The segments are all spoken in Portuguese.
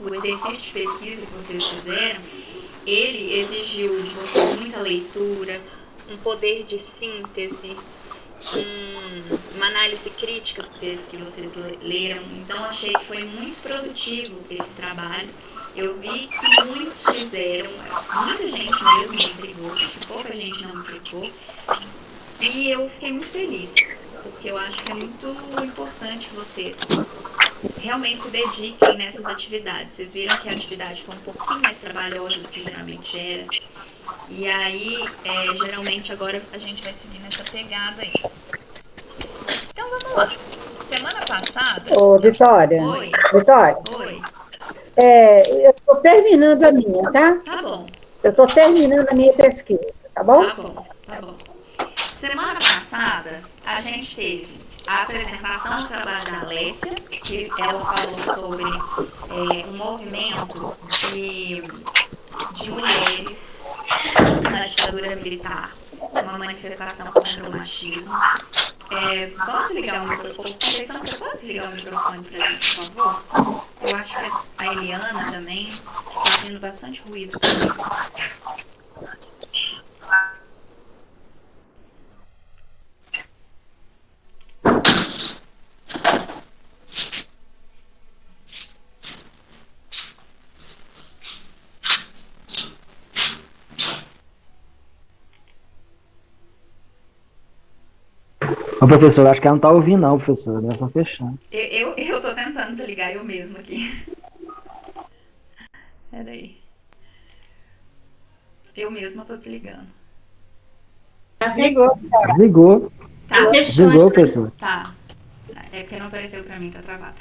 o exercício de pesquisa que vocês fizeram, ele exigiu de vocês muita leitura, um poder de síntese, uma análise crítica do texto que vocês leram. Então, achei que foi muito produtivo esse trabalho. Eu vi que muitos fizeram, muita gente mesmo me entregou, acho que pouca gente não me entregou. E eu fiquei muito feliz, porque eu acho que é muito importante que vocês realmente se dediquem nessas atividades. Vocês viram que a atividade foi um pouquinho mais trabalhosa do que geralmente era. E aí, geralmente agora a gente vai seguir nessa pegada aí. Então vamos lá. Semana passada. Ô, Vitória, Oi. Vitória, Oi. eu estou terminando a minha, tá? Tá bom. Eu estou terminando a minha pesquisa, tá Tá bom? bom. Tá bom. Semana passada, a gente teve a apresentação do trabalho da Alessia, que ela falou sobre um movimento de mulheres na ditadura militar, uma manifestação contra o machismo. Vamos ligar o microfone? Conceição, você pode ligar o microfone pra gente, por favor? Eu acho que a Eliana também está ouvindo bastante ruído por aí. Ô, professor, acho que ela não tá ouvindo, não, professor. Ela só fechando. Eu tô tentando desligar eu mesmo aqui. Peraí. Eu mesma tô desligando. Desligou. Desligou. Tá. Desligou, professor. Tá. É porque não apareceu pra mim, tá travado.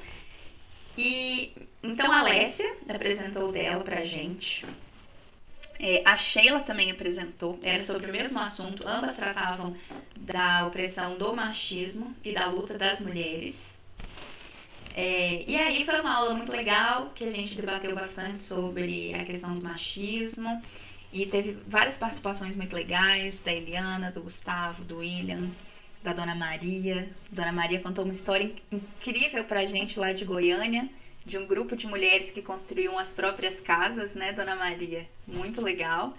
E então a Alessia apresentou dela pra gente. A Sheila também apresentou, era sobre o mesmo assunto, ambas tratavam da opressão do machismo e da luta das mulheres. E aí foi uma aula muito legal, que a gente debateu bastante sobre a questão do machismo, e teve várias participações muito legais, da Eliana, do Gustavo, do William, da Dona Maria. Dona Maria contou uma história incrível pra gente lá de Goiânia, de um grupo de mulheres que construíam as próprias casas, né, Dona Maria? Muito legal.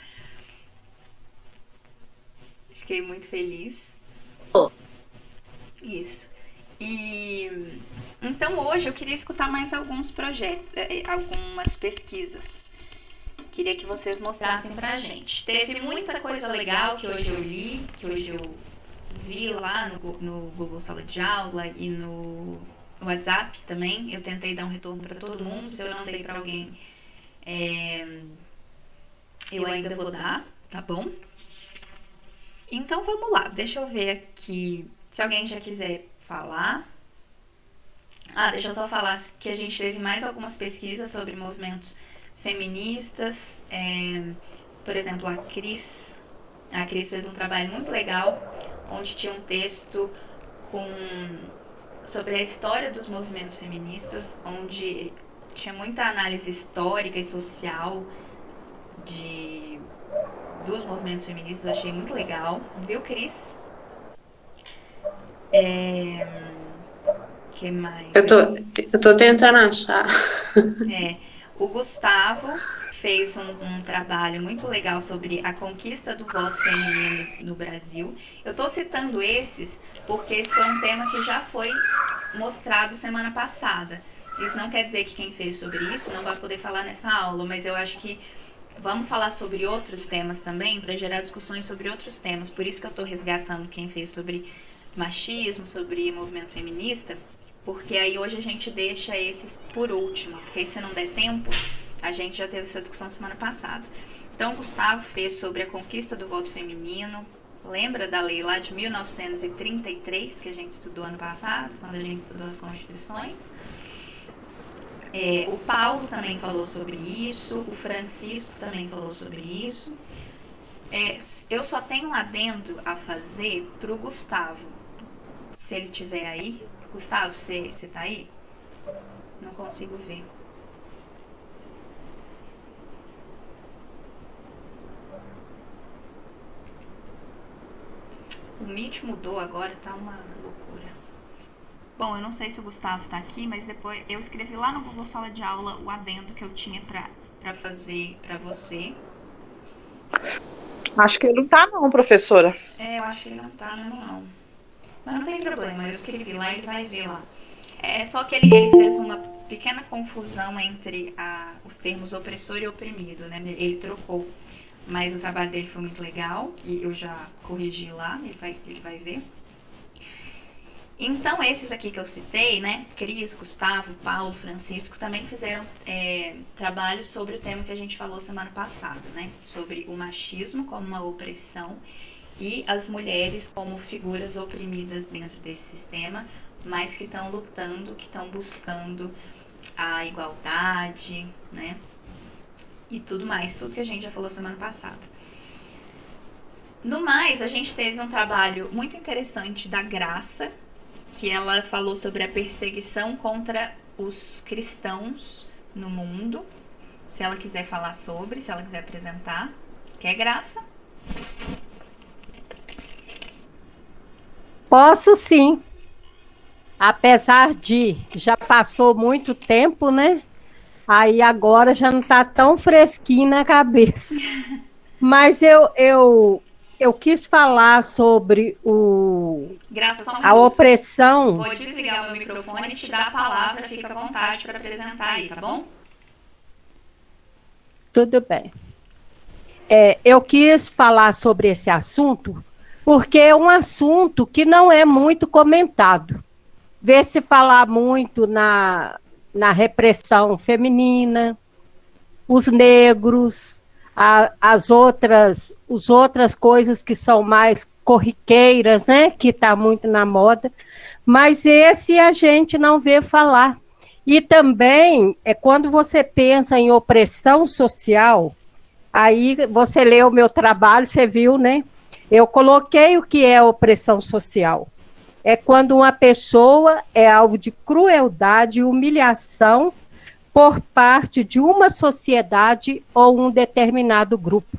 Fiquei muito feliz. Isso. E então hoje eu queria escutar mais alguns projetos, algumas pesquisas. Queria que vocês mostrassem pra gente. Teve muita coisa legal que hoje eu li, que hoje eu vi lá no Google Sala de Aula e no WhatsApp também. Eu tentei dar um retorno para todo mundo. Se eu não dei para alguém, eu ainda vou dar, tá bom? Então vamos lá, deixa eu ver aqui se alguém já quiser falar. Deixa eu só falar que a gente teve mais algumas pesquisas sobre movimentos feministas. Por exemplo, a Cris fez um trabalho muito legal, onde tinha um texto sobre a história dos movimentos feministas, onde tinha muita análise histórica e social dos movimentos feministas. Eu achei muito legal. Viu, Cris? Que mais? Eu tô tentando achar. O Gustavo fez um trabalho muito legal sobre a conquista do voto feminino no Brasil. Eu estou citando esses porque esse foi um tema que já foi mostrado semana passada. Isso não quer dizer que quem fez sobre isso não vai poder falar nessa aula, mas eu acho que vamos falar sobre outros temas também, para gerar discussões sobre outros temas. Por isso que eu estou resgatando quem fez sobre machismo, sobre movimento feminista, porque aí hoje a gente deixa esses por último, porque aí se não der tempo, a gente já teve essa discussão semana passada. Então, o Gustavo fez sobre a conquista do voto feminino. Lembra da lei lá de 1933, que a gente estudou ano passado, quando a gente estudou as constituições? O Paulo também falou sobre isso, o Francisco também falou sobre isso. Eu só tenho um adendo a fazer para o Gustavo, se ele estiver aí. Gustavo, você tá aí? Não consigo ver. O Meet mudou agora, tá uma loucura. Bom, eu não sei se o Gustavo tá aqui, mas depois eu escrevi lá no Google Sala de Aula o adendo que eu tinha pra fazer pra você. Acho que ele não tá não, professora. Eu acho que ele não tá, não. Mas não tem problema, eu escrevi lá e ele vai ver lá. É só que ele fez uma pequena confusão entre os termos opressor e oprimido, né? Ele trocou. Mas o trabalho dele foi muito legal e eu já corrigi lá, ele vai ver. Então, esses aqui que eu citei, né? Cris, Gustavo, Paulo, Francisco, também fizeram trabalhos sobre o tema que a gente falou semana passada, né? Sobre o machismo como uma opressão e as mulheres como figuras oprimidas dentro desse sistema, mas que estão lutando, que estão buscando a igualdade, né? E tudo mais, tudo que a gente já falou semana passada. No mais, a gente teve um trabalho muito interessante da Graça, que ela falou sobre a perseguição contra os cristãos no mundo. Se ela quiser falar sobre, se ela quiser apresentar. Quer, Graça? Posso sim. Apesar de já passou muito tempo, né? Aí agora já não está tão fresquinho na cabeça. Mas eu quis falar sobre Graça, só um a minuto. opressão. Vou desligar o meu microfone e te dar a palavra. Fica à vontade para apresentar aí, tá bom? Tudo bem. Eu quis falar sobre esse assunto porque é um assunto que não é muito comentado. Vê-se falar muito na repressão feminina, os negros, as outras coisas que são mais corriqueiras, né, que está muito na moda, mas esse a gente não vê falar. E também, quando você pensa em opressão social, aí você lê o meu trabalho, você viu, né? Eu coloquei o que é opressão social. É quando uma pessoa é alvo de crueldade e humilhação por parte de uma sociedade ou um determinado grupo.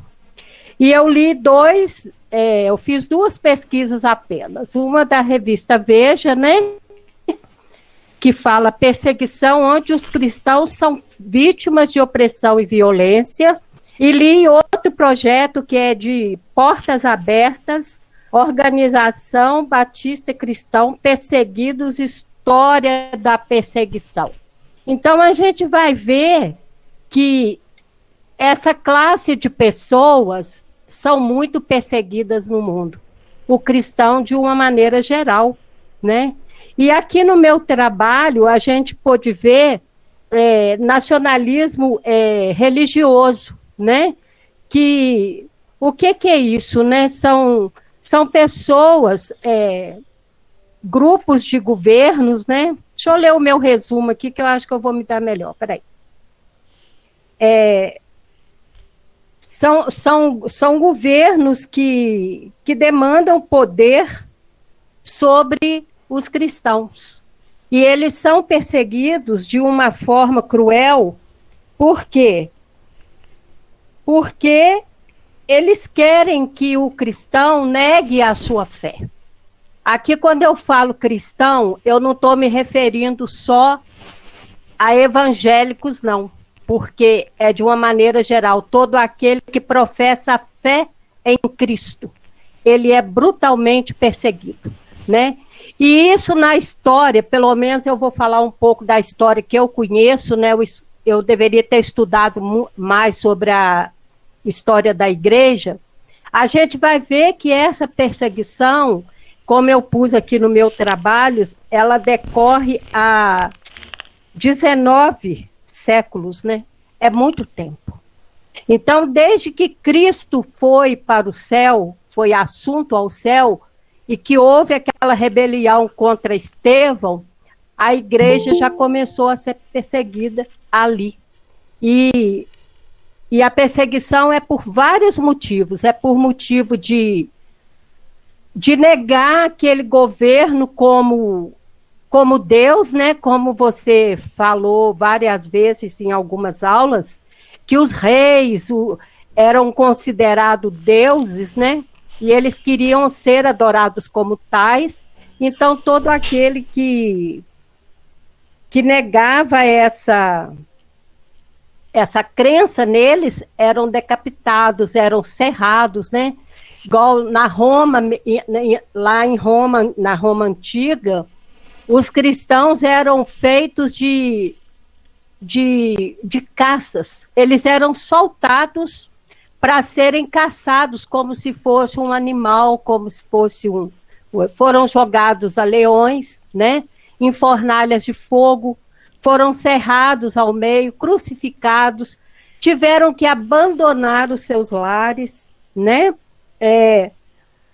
E eu li eu fiz 2 pesquisas apenas. Uma da revista Veja, né? Que fala perseguição onde os cristãos são vítimas de opressão e violência. E li outro projeto que é de Portas Abertas, Organização Batista Cristão Perseguidos, História da Perseguição. Então, a gente vai ver que essa classe de pessoas são muito perseguidas no mundo. O cristão, de uma maneira geral, né? E aqui no meu trabalho, a gente pôde ver nacionalismo religioso, né? Que o que é isso, né? São pessoas, grupos de governos, né? Deixa eu ler o meu resumo aqui, que eu acho que eu vou me dar melhor. Peraí. São governos que demandam poder sobre os cristãos. E eles são perseguidos de uma forma cruel. Por quê? Porque eles querem que o cristão negue a sua fé. Aqui, quando eu falo cristão, eu não estou me referindo só a evangélicos, não. Porque é de uma maneira geral, todo aquele que professa a fé em Cristo, ele é brutalmente perseguido, né? E isso na história, pelo menos eu vou falar um pouco da história que eu conheço, né? Eu deveria ter estudado mais sobre a história da igreja. A gente vai ver que essa perseguição, como eu pus aqui no meu trabalho, ela decorre há 19 séculos, né? É muito tempo. Então, desde que Cristo foi para o céu, foi assunto ao céu, e que houve aquela rebelião contra Estevão, a igreja já começou a ser perseguida ali. E a perseguição é por vários motivos. É por motivo de negar aquele governo como Deus, né? Como você falou várias vezes em algumas aulas, que os reis eram considerados deuses, né? E eles queriam ser adorados como tais, Então, todo aquele que negava essa crença neles eram decapitados, eram serrados, né? Igual na Roma, lá em Roma, na Roma antiga, os cristãos eram feitos de caças. Eles eram soltados para serem caçados como se fosse um animal, como se fosse foram jogados a leões, né? Em fornalhas de fogo, foram serrados ao meio, crucificados, tiveram que abandonar os seus lares, né?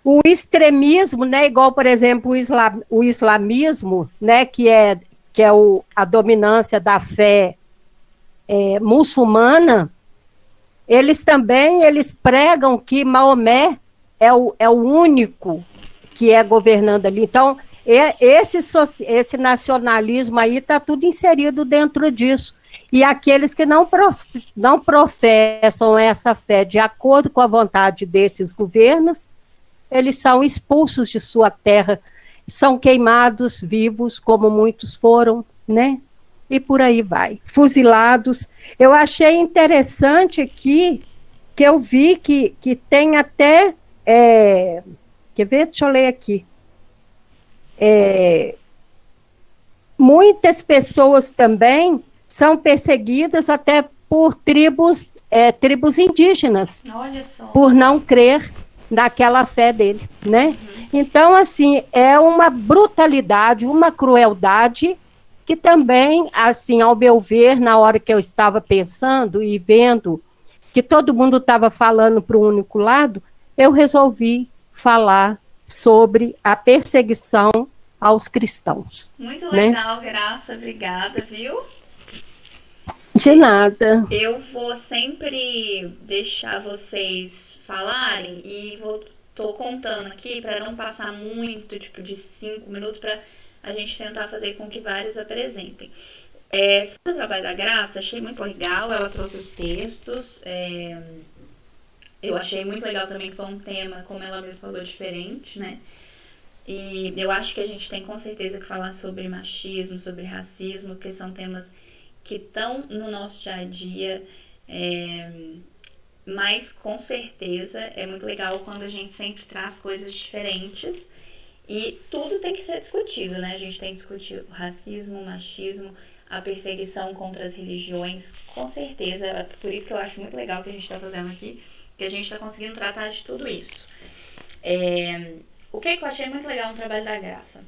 O extremismo, né? Igual, por exemplo, o islamismo, né? Que é a dominância da fé muçulmana. Eles pregam que Maomé é o único que é governando ali. Então, esse nacionalismo aí está tudo inserido dentro disso. E aqueles que não professam essa fé de acordo com a vontade desses governos, eles são expulsos de sua terra, são queimados vivos, como muitos foram, né? E por aí vai, fuzilados. Eu achei interessante aqui, que eu vi que tem até, quer ver? Deixa eu ler aqui. Muitas pessoas também são perseguidas até por tribos indígenas, Olha só. por não crer naquela fé dele, né? Então, assim, é uma brutalidade, uma crueldade que também, assim, ao meu ver, na hora que eu estava pensando e vendo que todo mundo estava falando para um único lado, eu resolvi falar sobre a perseguição aos cristãos. Muito né? legal, Graça. Obrigada, viu? De nada. Eu vou sempre deixar vocês falarem e tô contando aqui para não passar muito, tipo, de 5 minutos, para a gente tentar fazer com que vários apresentem. Sobre o trabalho da Graça, achei muito legal, ela trouxe os textos, eu achei muito legal também que foi um tema, como ela mesma falou, diferente, né? E eu acho que a gente tem com certeza que falar sobre machismo, sobre racismo, porque são temas que estão no nosso dia a dia, mas com certeza é muito legal quando a gente sempre traz coisas diferentes e tudo tem que ser discutido, né? A gente tem que discutir o racismo, o machismo, a perseguição contra as religiões, com certeza. Por isso que eu acho muito legal o que a gente está fazendo aqui, que a gente está conseguindo tratar de tudo isso. O que eu achei muito legal no trabalho da Graça?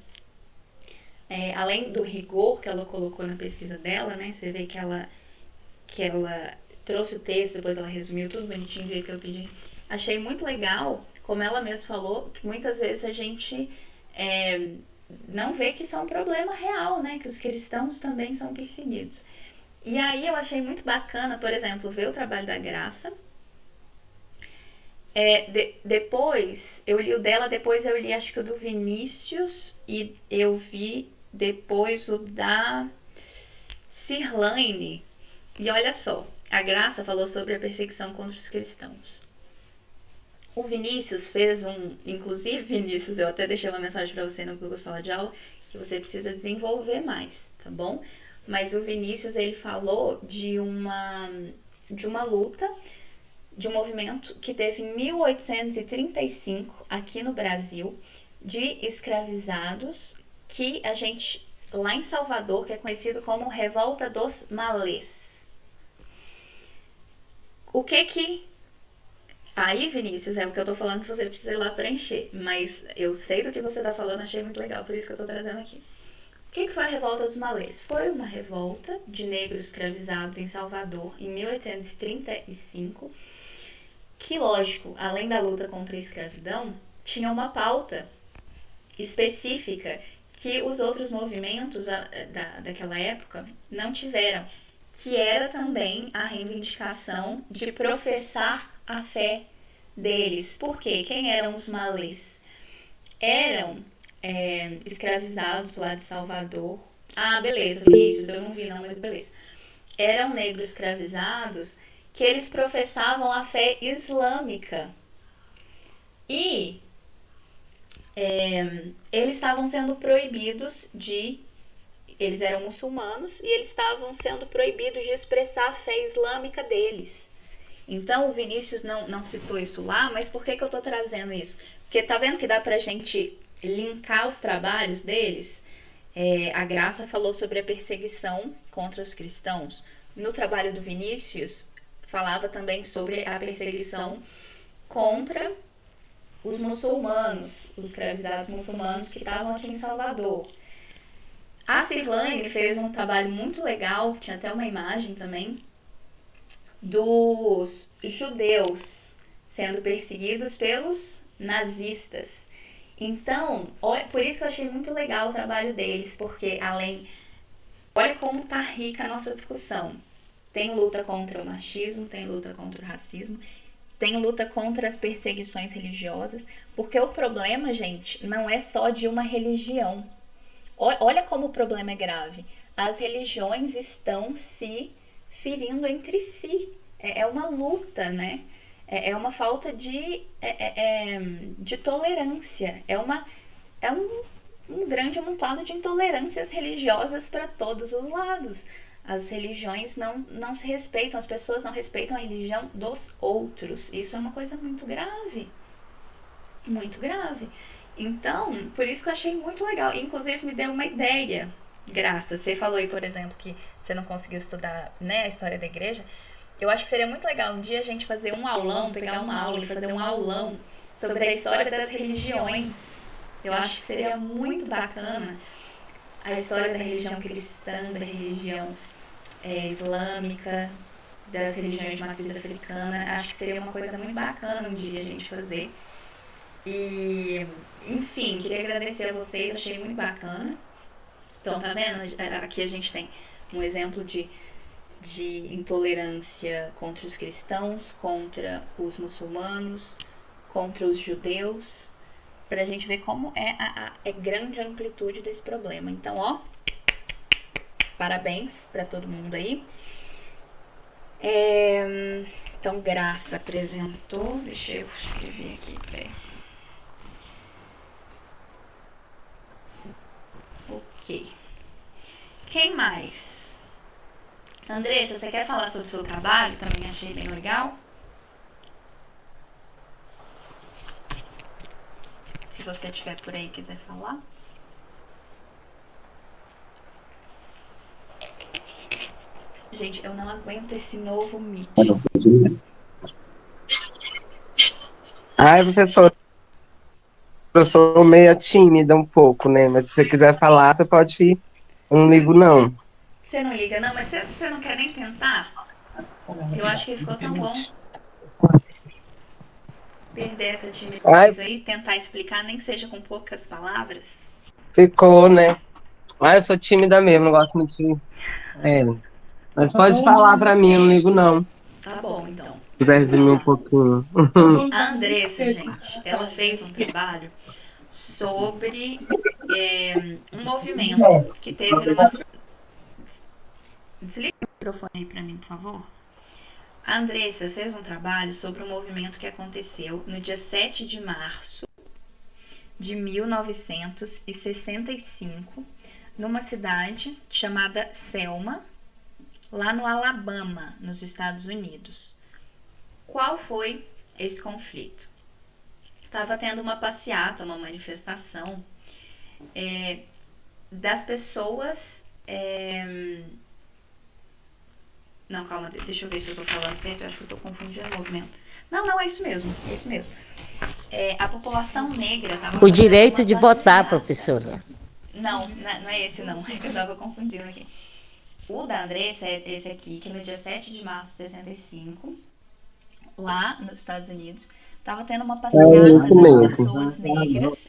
Além do rigor que ela colocou na pesquisa dela, né? Você vê que ela trouxe o texto, depois ela resumiu tudo bonitinho do jeito que eu pedi. Achei muito legal, como ela mesma falou, que muitas vezes a gente não vê que isso é um problema real, né? Que os cristãos também são perseguidos. E aí eu achei muito bacana, por exemplo, ver o trabalho da Graça. Depois, eu li o dela, depois eu li acho que o do Vinícius e eu vi depois o da Cirlane. E olha só, a Graça falou sobre a perseguição contra os cristãos. O Vinícius fez inclusive, Vinícius, eu até deixei uma mensagem para você no Google Sala de Aula, que você precisa desenvolver mais, tá bom? Mas o Vinícius, ele falou de uma luta, de um movimento que teve em 1835, aqui no Brasil, de escravizados, que a gente, lá em Salvador, que é conhecido como Revolta dos Malês. O que Aí, Vinícius, é o que eu tô falando que você precisa ir lá preencher, mas eu sei do que você tá falando, achei muito legal, por isso que eu tô trazendo aqui. O que foi a Revolta dos Malês? Foi uma revolta de negros escravizados em Salvador, em 1835, que, lógico, além da luta contra a escravidão, tinha uma pauta específica que os outros movimentos daquela época não tiveram, que era também a reivindicação de professar a fé deles. Por quê? Quem eram os malês? Eram escravizados lá de Salvador. Ah, beleza, Vinícius, eu não vi não, mas beleza. Eram negros escravizados que eles professavam a fé islâmica. E eles estavam sendo proibidos de... Eles eram muçulmanos e eles estavam sendo proibidos de expressar a fé islâmica deles. Então o Vinícius não citou isso lá, mas por que eu tô trazendo isso? Porque tá vendo que dá pra gente linkar os trabalhos deles? A Graça falou sobre a perseguição contra os cristãos. No trabalho do Vinícius, falava também sobre a perseguição contra os muçulmanos, os escravizados muçulmanos que estavam aqui em Salvador. A Cirlane fez um trabalho muito legal, tinha até uma imagem também, dos judeus sendo perseguidos pelos nazistas. Então, por isso que eu achei muito legal o trabalho deles, porque olha como tá rica a nossa discussão. Tem luta contra o machismo, tem luta contra o racismo, tem luta contra as perseguições religiosas, porque o problema, gente, não é só de uma religião. Olha como o problema é grave. As religiões estão se ferindo entre si. É uma luta, né? É uma falta de tolerância. É um grande amontoado de intolerâncias religiosas para todos os lados. As religiões não se respeitam, as pessoas não respeitam a religião dos outros. Isso é uma coisa muito grave. Muito grave. Então, por isso que eu achei muito legal. Inclusive, me deu uma ideia, Graça. Você falou aí, por exemplo, que você não conseguiu estudar, né, a história da igreja. Eu acho que seria muito legal um dia a gente fazer um aulão, pegar uma aula e fazer um aulão sobre a história das religiões. Eu acho que seria muito bacana a história da religião cristã, da religião islâmica, das religiões de matriz africana. Acho que seria uma coisa muito bacana um dia a gente fazer. E, enfim, queria agradecer a vocês, achei muito bacana. Então, tá vendo? Aqui a gente tem um exemplo de intolerância contra os cristãos, contra os muçulmanos, contra os judeus, pra gente ver como é grande a amplitude desse problema. Então, ó, parabéns pra todo mundo aí. Então, Graça apresentou, deixa eu escrever aqui, peraí. Ok. Quem mais? Andressa, você quer falar sobre o seu trabalho? Também achei bem legal. Se você estiver por aí e quiser falar. Gente, eu não aguento esse novo Meet. Ai, professor, eu sou meio tímida um pouco, né? Mas se você quiser falar, você pode ir. Eu não ligo, não. Você não liga, não? Mas você não quer nem tentar? Eu acho que ficou tão bom. Perder essa timidez aí, tentar explicar, nem que seja com poucas palavras. Ficou, né? Eu sou tímida mesmo, não gosto muito de... Mas pode falar pra mim, eu não ligo, não. Tá bom, então. Se quiser resumir um pouquinho. A Andressa, gente, ela fez um trabalho sobre um movimento que teve numa... Desliga o microfone aí pra mim, por favor. A Andressa fez um trabalho sobre um movimento que aconteceu no dia 7 de março de 1965, numa cidade chamada Selma, lá no Alabama, nos Estados Unidos. Qual foi esse conflito? Estava tendo uma passeata, uma manifestação das pessoas... Não, calma, deixa eu ver se eu tô falando certo, eu acho que eu tô confundindo o movimento. Não, é isso mesmo, é isso mesmo. A população negra estava... O direito de votar, professora. Não é esse não, é que eu tava confundindo aqui. O da Andressa é esse aqui, que no dia 7 de março de 65, lá nos Estados Unidos, estava tendo uma passeata das pessoas negras,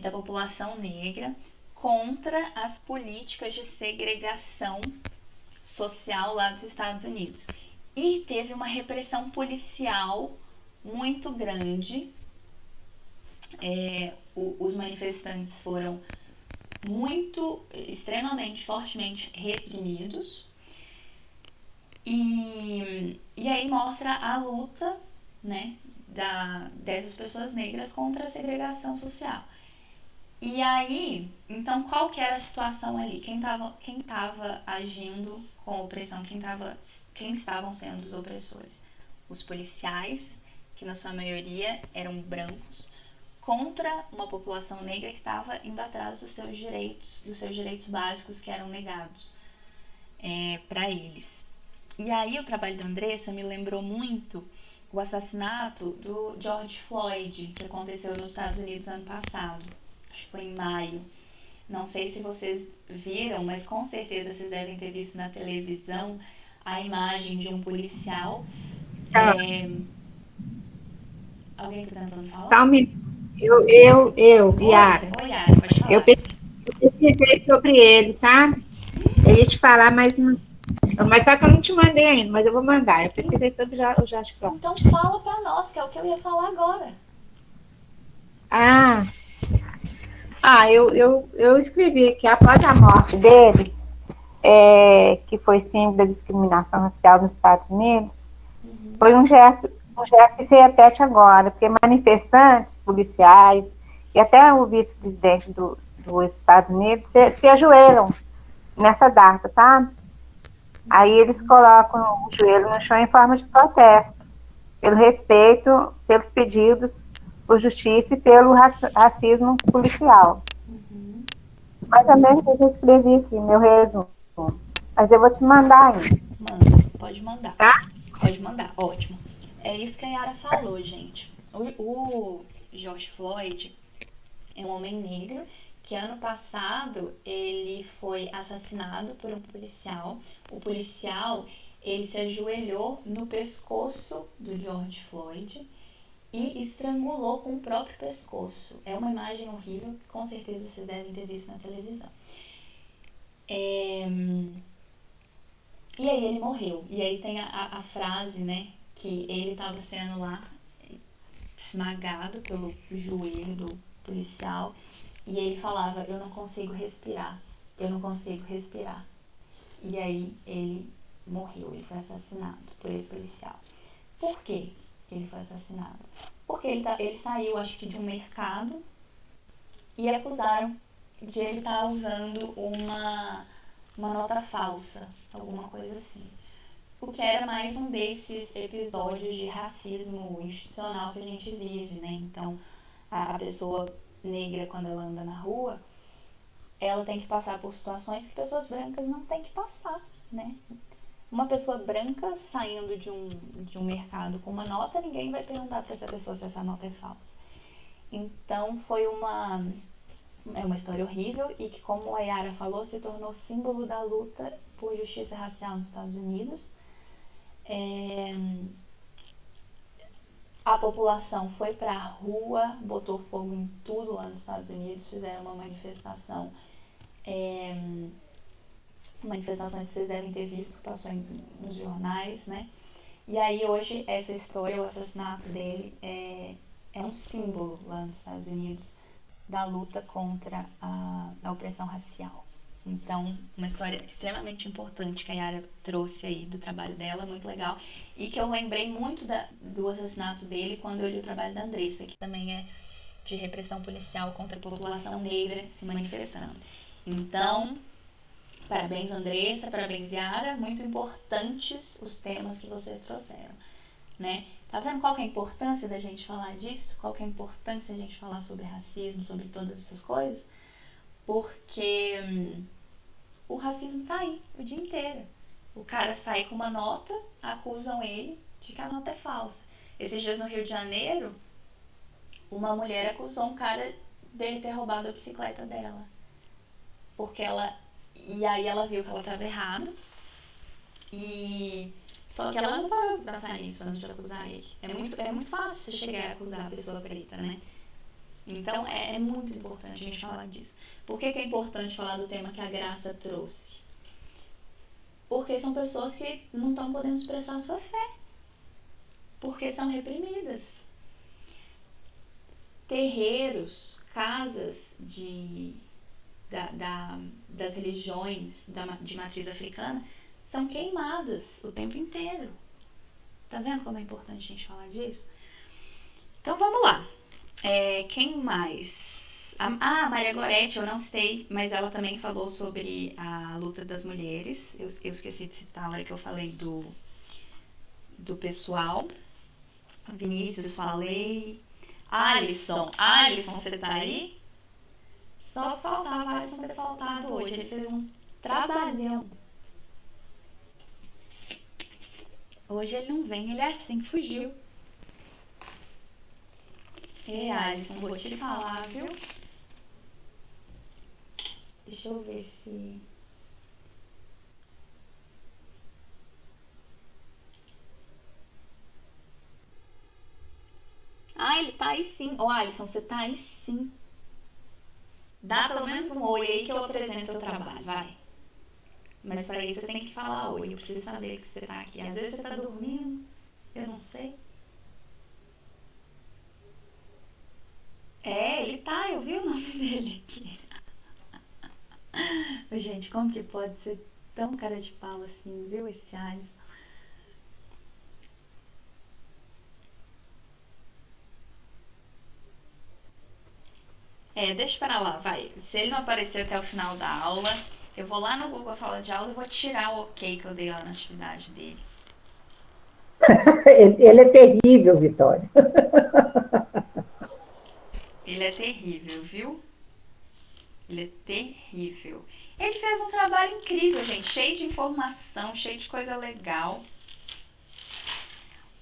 da população negra, contra as políticas de segregação social lá dos Estados Unidos. E teve uma repressão policial muito grande. Os manifestantes foram extremamente, fortemente reprimidos. E aí mostra a luta, né, dessas pessoas negras contra a segregação social. E aí, então, qual que era a situação ali? Quem tava agindo com opressão? Quem estavam sendo os opressores? Os policiais, que na sua maioria eram brancos, contra uma população negra que estava indo atrás dos seus direitos básicos que eram negados para eles. E aí o trabalho da Andressa me lembrou muito o assassinato do George Floyd, que aconteceu nos Estados Unidos ano passado. Acho que foi em maio. Não sei se vocês viram, mas com certeza vocês devem ter visto na televisão a imagem de um policial. Alguém está tentando falar? Só um minuto. Yara. Oi, Yara, pode falar. Eu pesquisei sobre ele, sabe? Eu ia te falar, mas só que eu não te mandei ainda, mas eu vou mandar. Eu pesquisei sobre o Jorge Floyd. Então fala pra nós, que é o que eu ia falar agora. Eu escrevi que após a morte dele, que foi símbolo da discriminação racial nos Estados Unidos, foi um gesto que se repete agora, porque manifestantes, policiais e até o vice-presidente dos Estados Unidos se ajoelham nessa data, sabe? Aí eles colocam o joelho no chão em forma de protesto, pelo respeito, pelos pedidos por justiça e pelo racismo policial. Mais ou menos eu escrevi aqui, meu resumo. Mas eu vou te mandar ainda. Manda, pode mandar. Tá? Pode mandar, ótimo. É isso que a Yara falou, gente. O George Floyd é um homem negro que ano passado ele foi assassinado por um policial. O policial, ele se ajoelhou no pescoço do George Floyd e estrangulou com o próprio pescoço. É uma imagem horrível, com certeza vocês devem ter visto na televisão. E aí ele morreu. E aí tem a frase, né, que ele estava sendo lá esmagado pelo joelho do policial e ele falava, eu não consigo respirar, eu não consigo respirar. E aí ele morreu, ele foi assassinado por esse policial. Por quê que ele foi assassinado? Porque ele saiu, acho que de um mercado e acusaram de ele estar usando uma nota falsa, alguma coisa assim. O que era mais um desses episódios de racismo institucional que a gente vive, né? Então, a pessoa negra, quando ela anda na rua, ela tem que passar por situações que pessoas brancas não têm que passar, né? Uma pessoa branca saindo de um mercado com uma nota, ninguém vai perguntar para essa pessoa se essa nota é falsa. Então, foi uma história horrível e que, como a Yara falou, se tornou símbolo da luta por justiça racial nos Estados Unidos. A população foi para a rua, botou fogo em tudo lá nos Estados Unidos, fizeram uma manifestação, manifestação que vocês devem ter visto, que passou nos jornais, né? E aí hoje essa história, o assassinato dele, é um símbolo lá nos Estados Unidos da luta contra a opressão racial. Então, uma história extremamente importante que a Yara trouxe aí do trabalho dela, muito legal. E que eu lembrei muito do assassinato dele quando eu li o trabalho da Andressa, que também é de repressão policial contra a população negra se manifestando. Então, parabéns Andressa, parabéns Yara, muito importantes os temas que vocês trouxeram, né? Tá vendo qual que é a importância da gente falar disso? Qual que é a importância da gente falar sobre racismo, sobre todas essas coisas? Porque o racismo tá aí o dia inteiro. O cara sai com uma nota, acusam ele de que a nota é falsa. Esses dias no Rio de Janeiro, uma mulher acusou um cara dele ter roubado a bicicleta dela. E aí ela viu que ela estava errada. Só que ela não parou de pensar nisso antes de acusar ele. É muito fácil você chegar a acusar a pessoa preta, né? Então é muito importante a gente falar disso. Por que é importante falar do tema que a Graça trouxe? Porque são pessoas que não estão podendo expressar a sua fé. Porque são reprimidas. Terreiros, casas das religiões de matriz africana são queimadas o tempo inteiro. Tá vendo como é importante a gente falar disso? Então vamos lá. Quem mais? A Maria Goretti, eu não citei, mas ela também falou sobre a luta das mulheres. Eu esqueci de citar na hora que eu falei do pessoal. Vinícius, falei. Alisson, você tá aí? Só faltava Alisson ter faltado hoje. Ele fez um trabalhão. Hoje ele não vem, ele é assim, fugiu. Alisson, vou te falar, viu? Deixa eu ver se... ele tá aí sim. Alisson, você tá aí sim. Dá pelo menos um oi aí que eu apresento seu trabalho, vai. Mas para isso você tem que falar oi. Eu preciso saber que você tá aqui. Às vezes você tá dormindo, eu não sei. Ele tá, eu vi o nome dele aqui. Gente, como que pode ser tão cara de pau assim, viu, esse Alisson? Deixa pra lá, vai. Se ele não aparecer até o final da aula, eu vou lá no Google Sala de Aula e vou tirar o ok que eu dei lá na atividade dele. Ele é terrível, Vitória. Ele é terrível, viu? Ele é terrível. Ele fez um trabalho incrível, gente. Cheio de informação, cheio de coisa legal.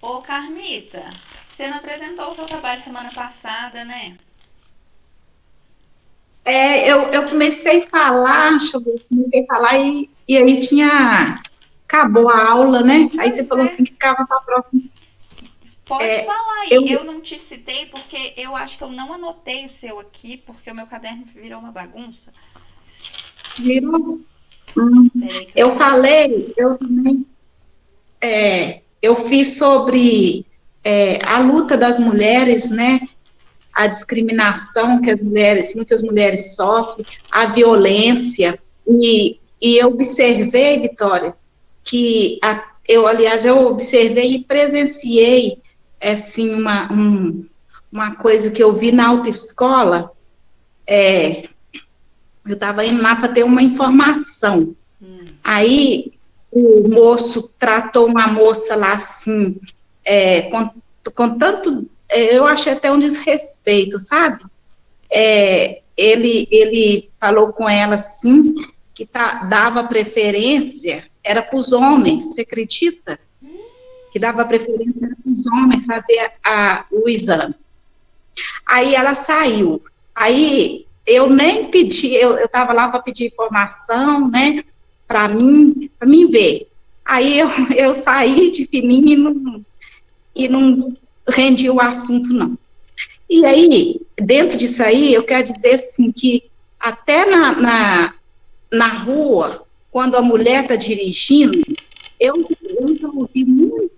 Ô, Carmita, você não apresentou o seu trabalho semana passada, né? Eu comecei a falar, e aí acabou a aula, né? Aí você falou assim que ficava para a próxima. Pode falar aí. Eu não te citei porque eu acho que eu não anotei o seu aqui, porque o meu caderno virou uma bagunça. Virou? Eu falei, eu também, eu fiz sobre a luta das mulheres, né? A discriminação que muitas mulheres sofrem, a violência, e eu observei, Vitória, que eu observei e presenciei, assim, uma coisa que eu vi na autoescola. Eu estava indo lá para ter uma informação. Aí o moço tratou uma moça lá assim, com tanto, eu achei até um desrespeito, sabe? Ele falou com ela assim, que dava preferência, era para os homens, você acredita? Que dava preferência para os homens fazer o exame. Aí ela saiu. Aí eu nem pedi, eu estava lá para pedir informação, né, para mim ver. Aí eu saí de fininho e não rendi o assunto, não. E aí, dentro disso aí, eu quero dizer assim, que até na rua, quando a mulher está dirigindo, eu já ouvi muito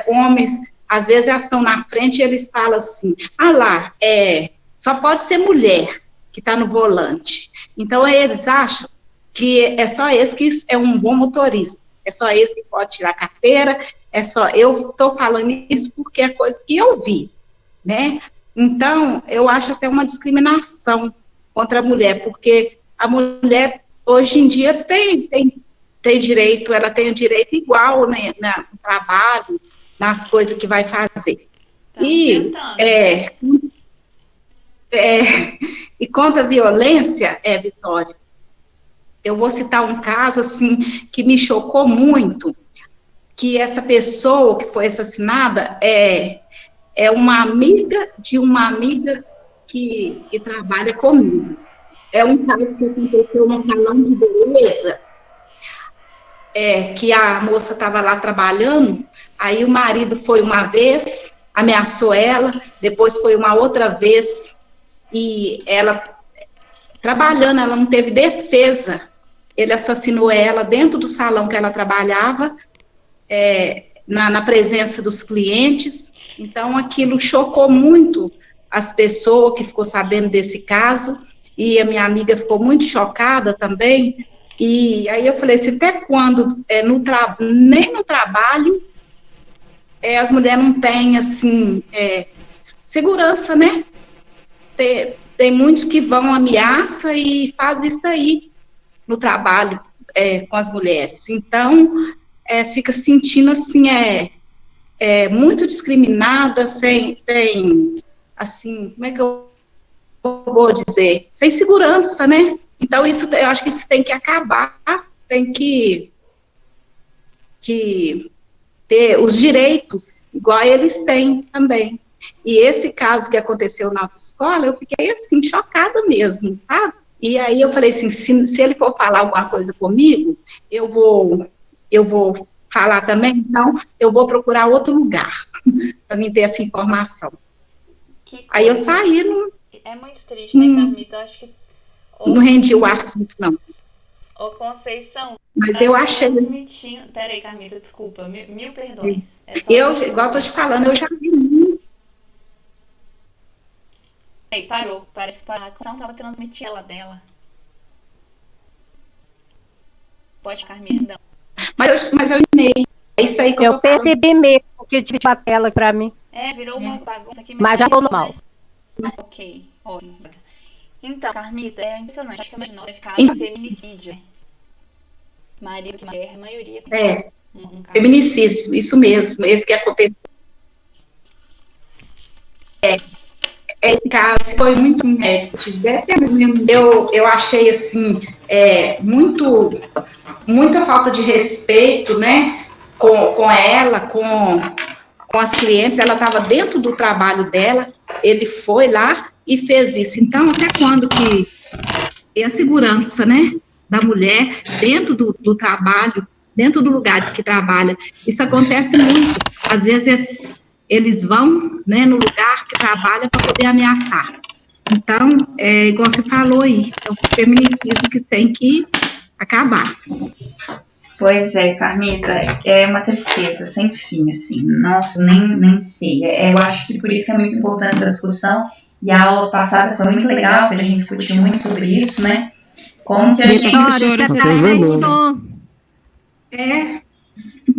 homens, às vezes elas estão na frente e eles falam assim, só pode ser mulher que está no volante. Então, eles acham que é só esse que é um bom motorista, é só esse que pode tirar carteira, eu estou falando isso porque é coisa que eu vi, né? Então, eu acho até uma discriminação contra a mulher, porque a mulher, hoje em dia, tem direito, ela tem o direito igual, né, no trabalho, nas coisas que vai fazer. E contra a violência, Vitória, eu vou citar um caso, assim, que me chocou muito, que essa pessoa que foi assassinada é uma amiga de uma amiga que trabalha comigo. É um caso que aconteceu no salão de beleza, que a moça estava lá trabalhando, aí o marido foi uma vez, ameaçou ela, depois foi uma outra vez, e ela, trabalhando, ela não teve defesa, ele assassinou ela dentro do salão que ela trabalhava, na presença dos clientes. Então aquilo chocou muito as pessoas que ficou sabendo desse caso, e a minha amiga ficou muito chocada também. E aí eu falei assim, até quando nem no trabalho as mulheres não têm, assim, segurança, né? Tem muitos que vão ameaça e faz isso aí no trabalho com as mulheres. Então, fica sentindo assim, muito discriminada, sem, assim, como é que eu vou dizer? Sem segurança, né? Então, eu acho que isso tem que acabar, tem que ter os direitos, igual eles têm também. E esse caso que aconteceu na autoescola, eu fiquei, assim, chocada mesmo, sabe? E aí eu falei assim, se ele for falar alguma coisa comigo, eu vou falar também, então eu vou procurar outro lugar para mim ter essa informação. Aí eu saí, é muito triste, né, Carmita? Eu acho que não rendi o assunto, não. Ô, Conceição, mas eu achei... Peraí, Carmita, desculpa, mil perdões. Igual eu tô te falando, eu já vi muito. Ei, parou, parece que a não estava transmitindo ela dela. Pode, Carmita. Mas eu ensinei. É isso aí que eu percebi mesmo que dividiu a tela pra mim. Virou uma bagunça aqui. Mas já tô normal. Ok, ótimo. Então, Carmita, é impressionante. Acho que a gente ficar feminicídio. Marido que mulher, a maioria. Feminicídio, isso mesmo, esse que aconteceu. Esse caso foi muito inédito. Eu achei, assim, muita falta de respeito, né, com ela, com as clientes. Ela estava dentro do trabalho dela, ele foi lá e fez isso. Então, até quando que é a segurança, né, da mulher dentro do trabalho, dentro do lugar que trabalha? Isso acontece muito. Às vezes, eles vão, né, no lugar que trabalha para poder ameaçar. Então, igual você falou aí, é o feminicídio que tem que acabar. Pois é, Carmita, é uma tristeza sem fim, assim, nossa, nem sei. Eu acho que por isso é muito importante essa discussão, e a aula passada foi muito legal, porque a gente discutiu muito sobre isso, né? Como que a gente... Vitória, você tá sem som.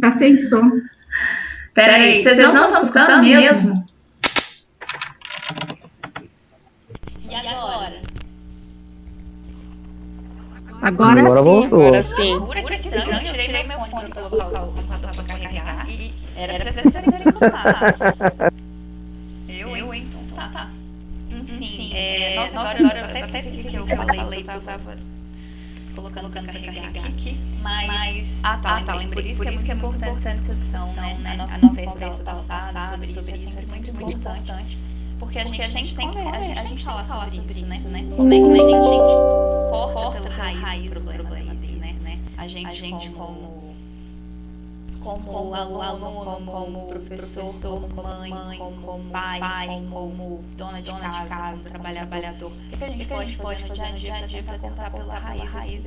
Tá sem som. Peraí, vocês não estão escutando mesmo? E agora? Agora sim. Voltou. Agora sim. Que estranho, eu tirei meu fone para colocar o computador para carregar e era para ser escutado. Eu, então, tá. Enfim, nossa, agora eu até esqueci que eu falei que eu tava colocando o carregar aqui, mas... tá, lembrei. Por isso que é importante essa discussão, né? A nossa experiência passada sobre isso é sempre muito importante, porque a gente tem que a gente falar sobre isso, né? Como é que a gente corta pela raiz do problema dele, né? A gente como aluno, como professor, como mãe, como pai, como dona de casa, como trabalhador. O que a gente pode fazer no dia a dia para cortar pela raiz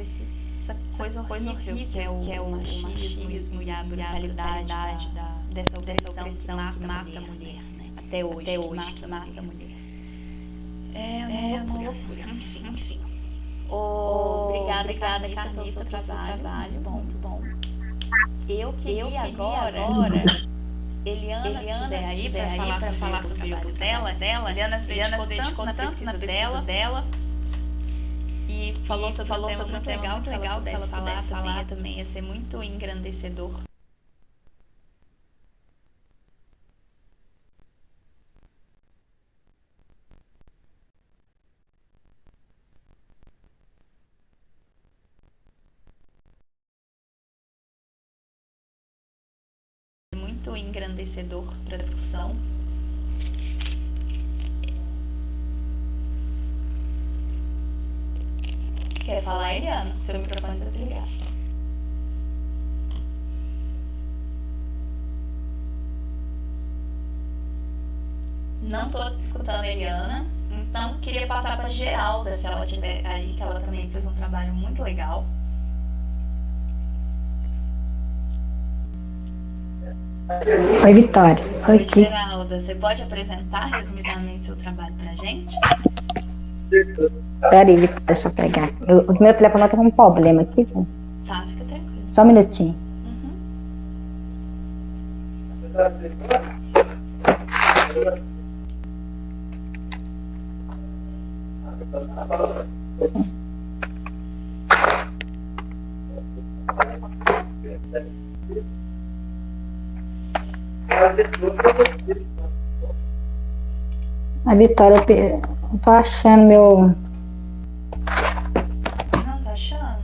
essa coisa horrível que é o machismo e a brutalidade dessa opressão que mata a mulher, né? Até hoje mata a mulher. É uma loucura. Enfim. Obrigada, Carmita, pelo trabalho. Muito bom. Eu queria agora Eliana, se estiver aí para falar sobre o trabalho dela. Eliana se dedicou tanto na pesquisa dela e falou sobre um tema muito legal, se ela pudesse falar também, ia ser muito engrandecedor. Muito engrandecedor para a discussão. Quer falar, Eliana? Seu microfone está desligado. Não estou escutando a Eliana, então queria passar para a Geralda, se ela estiver aí, que ela também fez um trabalho muito legal. Oi, Vitória. Oi, Cris. Geralda, você pode apresentar resumidamente seu trabalho pra gente? Peraí, Vitória, deixa eu pegar. O meu telefone tá com um problema aqui, viu? Tá, fica tranquilo. Só um minutinho. A Vitória, eu tô achando meu. Não tá achando?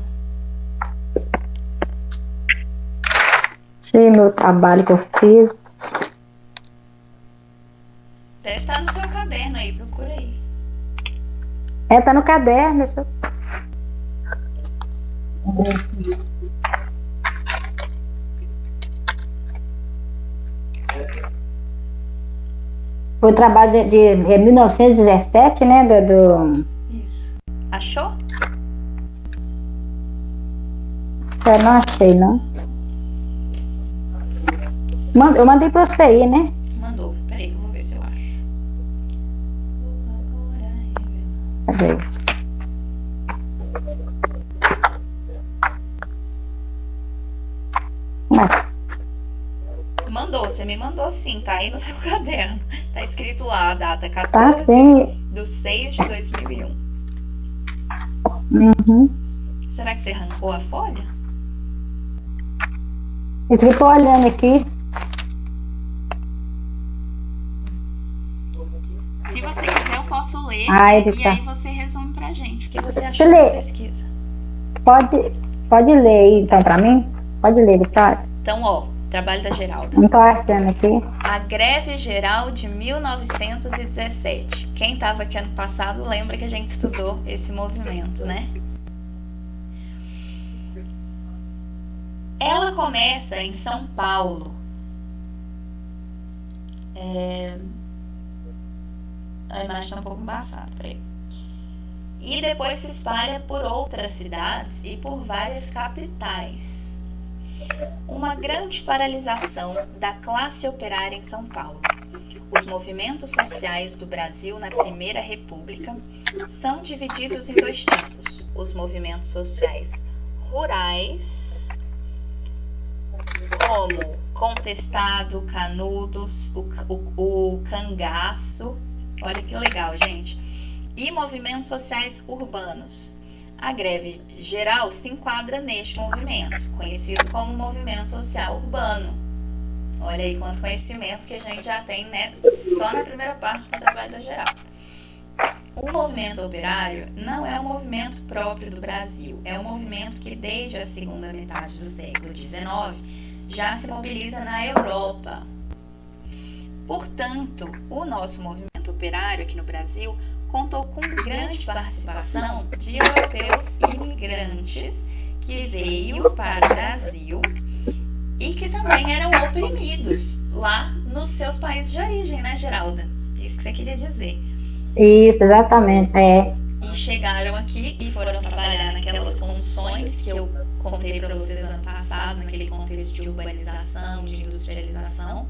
Achei meu trabalho que eu fiz. Deve estar no seu caderno aí, procura aí. Tá no caderno. Deixa eu... Foi o trabalho de 1917, né? Isso. Achou? Eu não achei, não. Eu mandei pra você aí, né? Mandou. Peraí, vamos ver se eu acho. Cadê? Mandou, você me mandou sim, tá aí no seu caderno. Tá escrito lá a data Tá 14 sim. de 6 de 2001. Uhum. Será que você arrancou a folha? Isso que eu tô olhando aqui. Se você quiser, eu posso ler e aí você resume pra gente o que você achou da pesquisa. Pode ler aí, então, pra mim? Pode ler, Vitória. Então, ó, trabalho da Geralda. Não tô achando aqui. A greve geral de 1917. Quem estava aqui ano passado lembra que a gente estudou esse movimento, né? Ela começa em São Paulo. A imagem está um pouco embaçada, peraí. E depois se espalha por outras cidades e por várias capitais. Uma grande paralisação da classe operária em São Paulo. Os movimentos sociais do Brasil na Primeira República são divididos em dois tipos: os movimentos sociais rurais, como Contestado, Canudos, o Cangaço, olha que legal, gente, e movimentos sociais urbanos. A greve geral se enquadra neste movimento, conhecido como movimento social urbano. Olha aí quanto conhecimento que a gente já tem, né, só na primeira parte do trabalho da Geral. O movimento operário não é um movimento próprio do Brasil, é um movimento que desde a segunda metade do século XIX já se mobiliza na Europa. Portanto, o nosso movimento operário aqui no Brasil contou com grande participação de europeus imigrantes que veio para o Brasil e que também eram oprimidos lá nos seus países de origem, né, Geralda? Isso que você queria dizer. Isso, exatamente, E chegaram aqui e foram trabalhar naquelas condições que eu contei para vocês ano passado, naquele contexto de urbanização, de industrialização,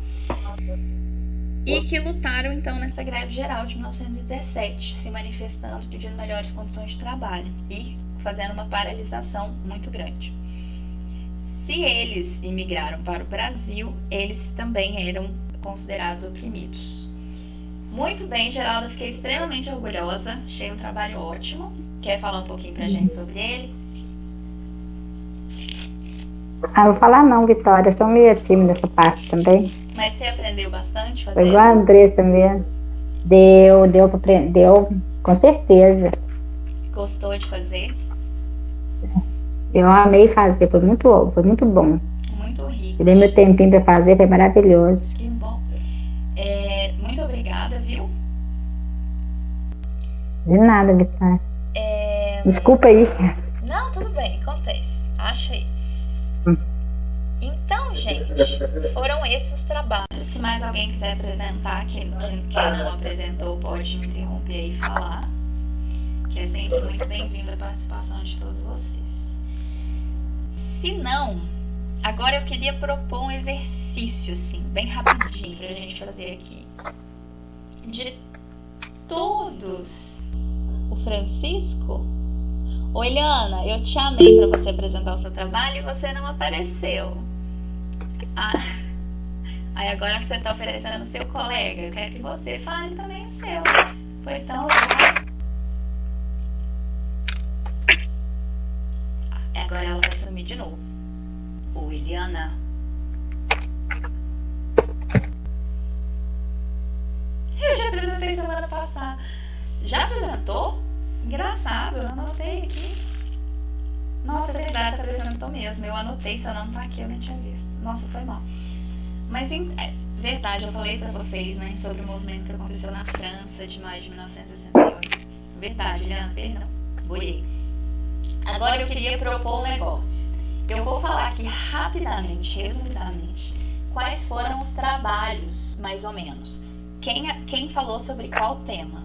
e que lutaram então nessa greve geral de 1917, se manifestando, pedindo melhores condições de trabalho e fazendo uma paralisação muito grande. Se eles imigraram para o Brasil, eles também eram considerados oprimidos. Muito bem, Geralda, fiquei extremamente orgulhosa, achei um trabalho ótimo. Quer falar um pouquinho pra gente sobre ele? Vou falar não, Vitória, eu sou meio tímida nessa parte também. Mas você aprendeu bastante Foi fazendo? igual a Andressa mesmo. Deu pra aprender, com certeza. Gostou de fazer? Eu amei fazer, foi muito bom. Muito rico. Eu dei meu tempinho pra fazer, foi maravilhoso. Que bom. Muito obrigada, viu? De nada, Vitória. Desculpa aí. Não, tudo bem, acontece. Acha aí. Então, gente, foram esses os trabalhos. Se mais alguém quiser apresentar, quem não apresentou pode me interromper aí e falar. Que é sempre muito bem-vinda a participação de todos vocês. Se não, agora eu queria propor um exercício, assim, bem rapidinho pra gente fazer aqui. De todos, o Francisco... Oi, Eliana, eu te amei para você apresentar o seu trabalho e você não apareceu. Aí agora que você está oferecendo o seu colega, eu quero que você fale também o seu. Foi tão legal. Agora ela vai sumir de novo. Ô, Eliana. Eu já apresentei semana passada. Já apresentou? Engraçado, eu anotei aqui. Nossa, é verdade, você apresentou mesmo. Eu anotei, seu nome tá aqui, eu nem tinha visto. Nossa, foi mal. Mas, é verdade, eu falei pra vocês, né, sobre o movimento que aconteceu na França de maio de 1968. Verdade, Eliana, perdão. Boiei. Agora eu queria propor um negócio. Eu vou falar aqui rapidamente, resumidamente, quais foram os trabalhos, mais ou menos. Quem falou sobre qual tema.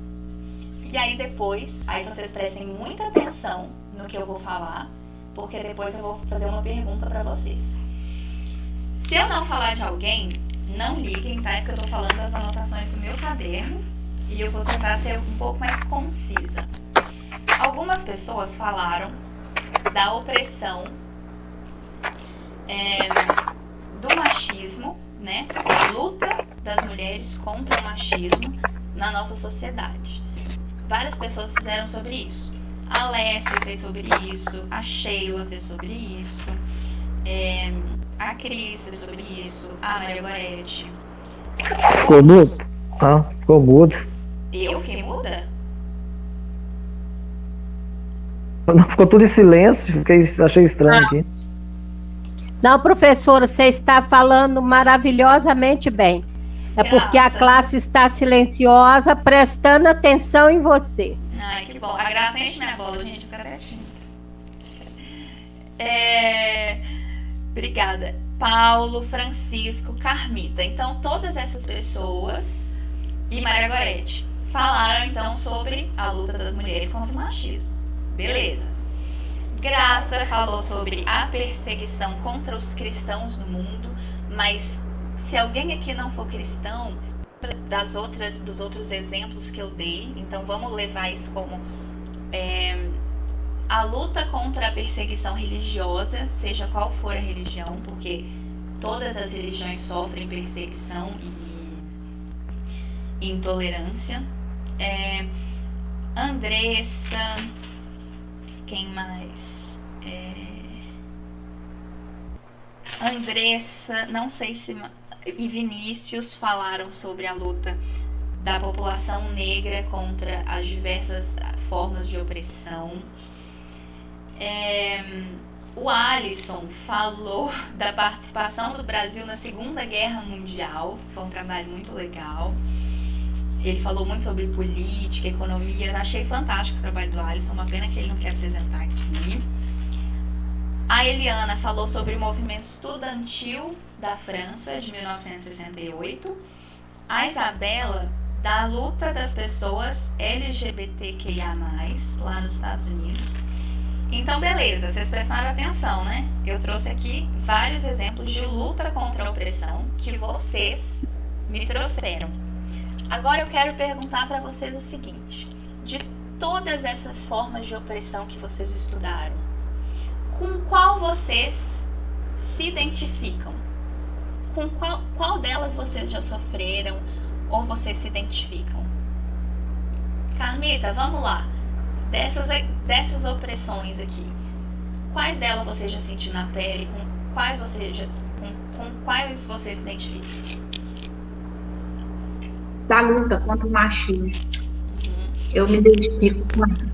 E aí depois, aí vocês prestem muita atenção no que eu vou falar, porque depois eu vou fazer uma pergunta pra vocês. Se eu não falar de alguém, não liguem, tá? É porque eu tô falando das anotações do meu caderno e eu vou tentar ser um pouco mais concisa. Algumas pessoas falaram da opressão, do machismo, né? A luta das mulheres contra o machismo na nossa sociedade. Várias pessoas fizeram sobre isso. A Alessia fez sobre isso, a Sheila fez sobre isso, a Cris fez sobre isso, a Maria Gorete. Ficou mudo? Ah, ficou mudo. Eu fiquei muda? Não, ficou tudo em silêncio, achei estranho aqui. Não, professora, você está falando maravilhosamente bem. É porque a classe está silenciosa, prestando atenção em você. Ai, que bom. A Graça enche minha bola, gente, fica quietinho. Obrigada. Paulo, Francisco, Carmita. Então, todas essas pessoas e Maria Gorete falaram, então, sobre a luta das mulheres contra o machismo. Beleza. Graça falou sobre a perseguição contra os cristãos no mundo, mas se alguém aqui não for cristão, dos outros exemplos que eu dei, então vamos levar isso como a luta contra a perseguição religiosa, seja qual for a religião, porque todas as religiões sofrem perseguição e intolerância. Andressa, quem mais? Andressa, não sei se... e Vinícius falaram sobre a luta da população negra contra as diversas formas de opressão. O Alisson falou da participação do Brasil na Segunda Guerra Mundial, foi um trabalho muito legal. Ele falou muito sobre política, economia, eu achei fantástico o trabalho do Alisson, uma pena que ele não quer apresentar aqui. A Eliana falou sobre o movimento estudantil da França, de 1968. A Isabela, da luta das pessoas LGBTQIA+, lá nos Estados Unidos. Então, beleza, vocês prestaram atenção, né? Eu trouxe aqui vários exemplos de luta contra a opressão que vocês me trouxeram. Agora eu quero perguntar para vocês o seguinte: de todas essas formas de opressão que vocês estudaram, com qual vocês se identificam? Com qual delas vocês já sofreram ou vocês se identificam? Carmita, vamos lá. Dessas opressões aqui, quais delas você já sentiu na pele? Com quais você se identifica? Da luta contra o machismo. Eu me identifico com isso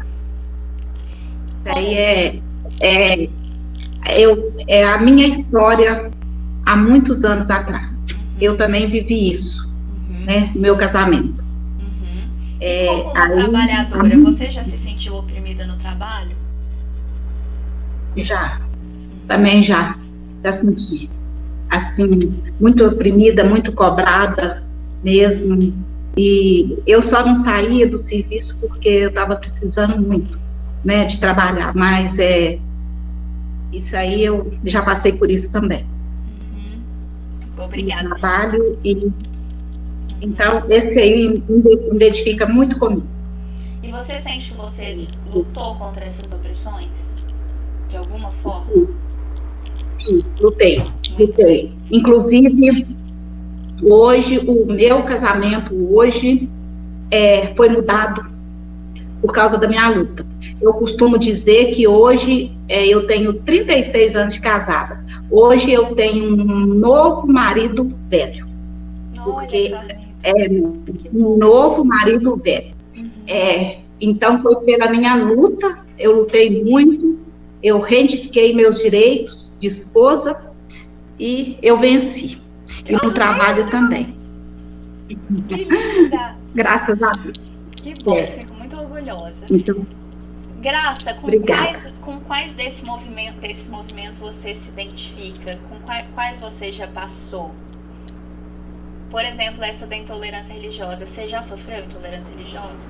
aí. É a minha história há muitos anos atrás. Eu também vivi isso, né? Meu casamento. Como trabalhadora, você já se sentiu oprimida no trabalho? Já. Também já senti. Assim, muito oprimida, muito cobrada mesmo. E eu só não saía do serviço porque eu estava precisando muito, né, de trabalhar. Mas isso aí eu já passei por isso também. Obrigada. Trabalho então, esse aí me identifica muito comigo. E você sente que você lutou contra essas opressões? De alguma forma? Sim, lutei. Inclusive, hoje, o meu casamento foi mudado por causa da minha luta. Eu costumo dizer que hoje eu tenho 36 anos de casada. Hoje eu tenho um novo marido velho. Porque é um novo marido velho. Então foi pela minha luta, eu lutei muito, eu reivindiquei meus direitos de esposa e eu venci. E no trabalho também. Que linda! Graças a Deus. Que bom, fico muito orgulhosa. Então, Graça, obrigada. com quais desses movimentos você se identifica? Com quais você já passou? Por exemplo, essa da intolerância religiosa. Você já sofreu intolerância religiosa?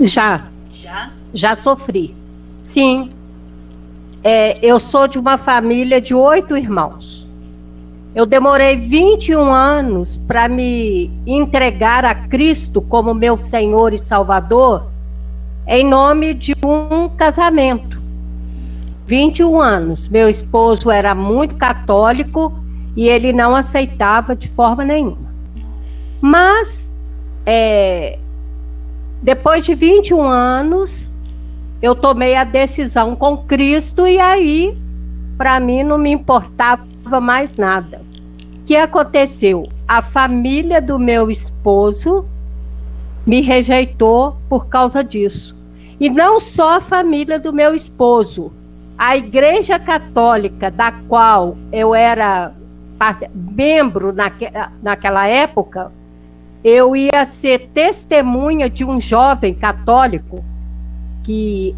Já. Já? Já sofri. Sim. Eu sou de uma família de 8 irmãos. Eu demorei 21 anos para me entregar a Cristo como meu Senhor e Salvador em nome de um casamento. 21 anos. Meu esposo era muito católico e ele não aceitava de forma nenhuma. Mas, depois de 21 anos, eu tomei a decisão com Cristo e aí, para mim, não me importava mais nada. O que aconteceu? A família do meu esposo me rejeitou por causa disso. E não só a família do meu esposo. A Igreja Católica, da qual eu era membro naquela época, eu ia ser testemunha de um jovem católico que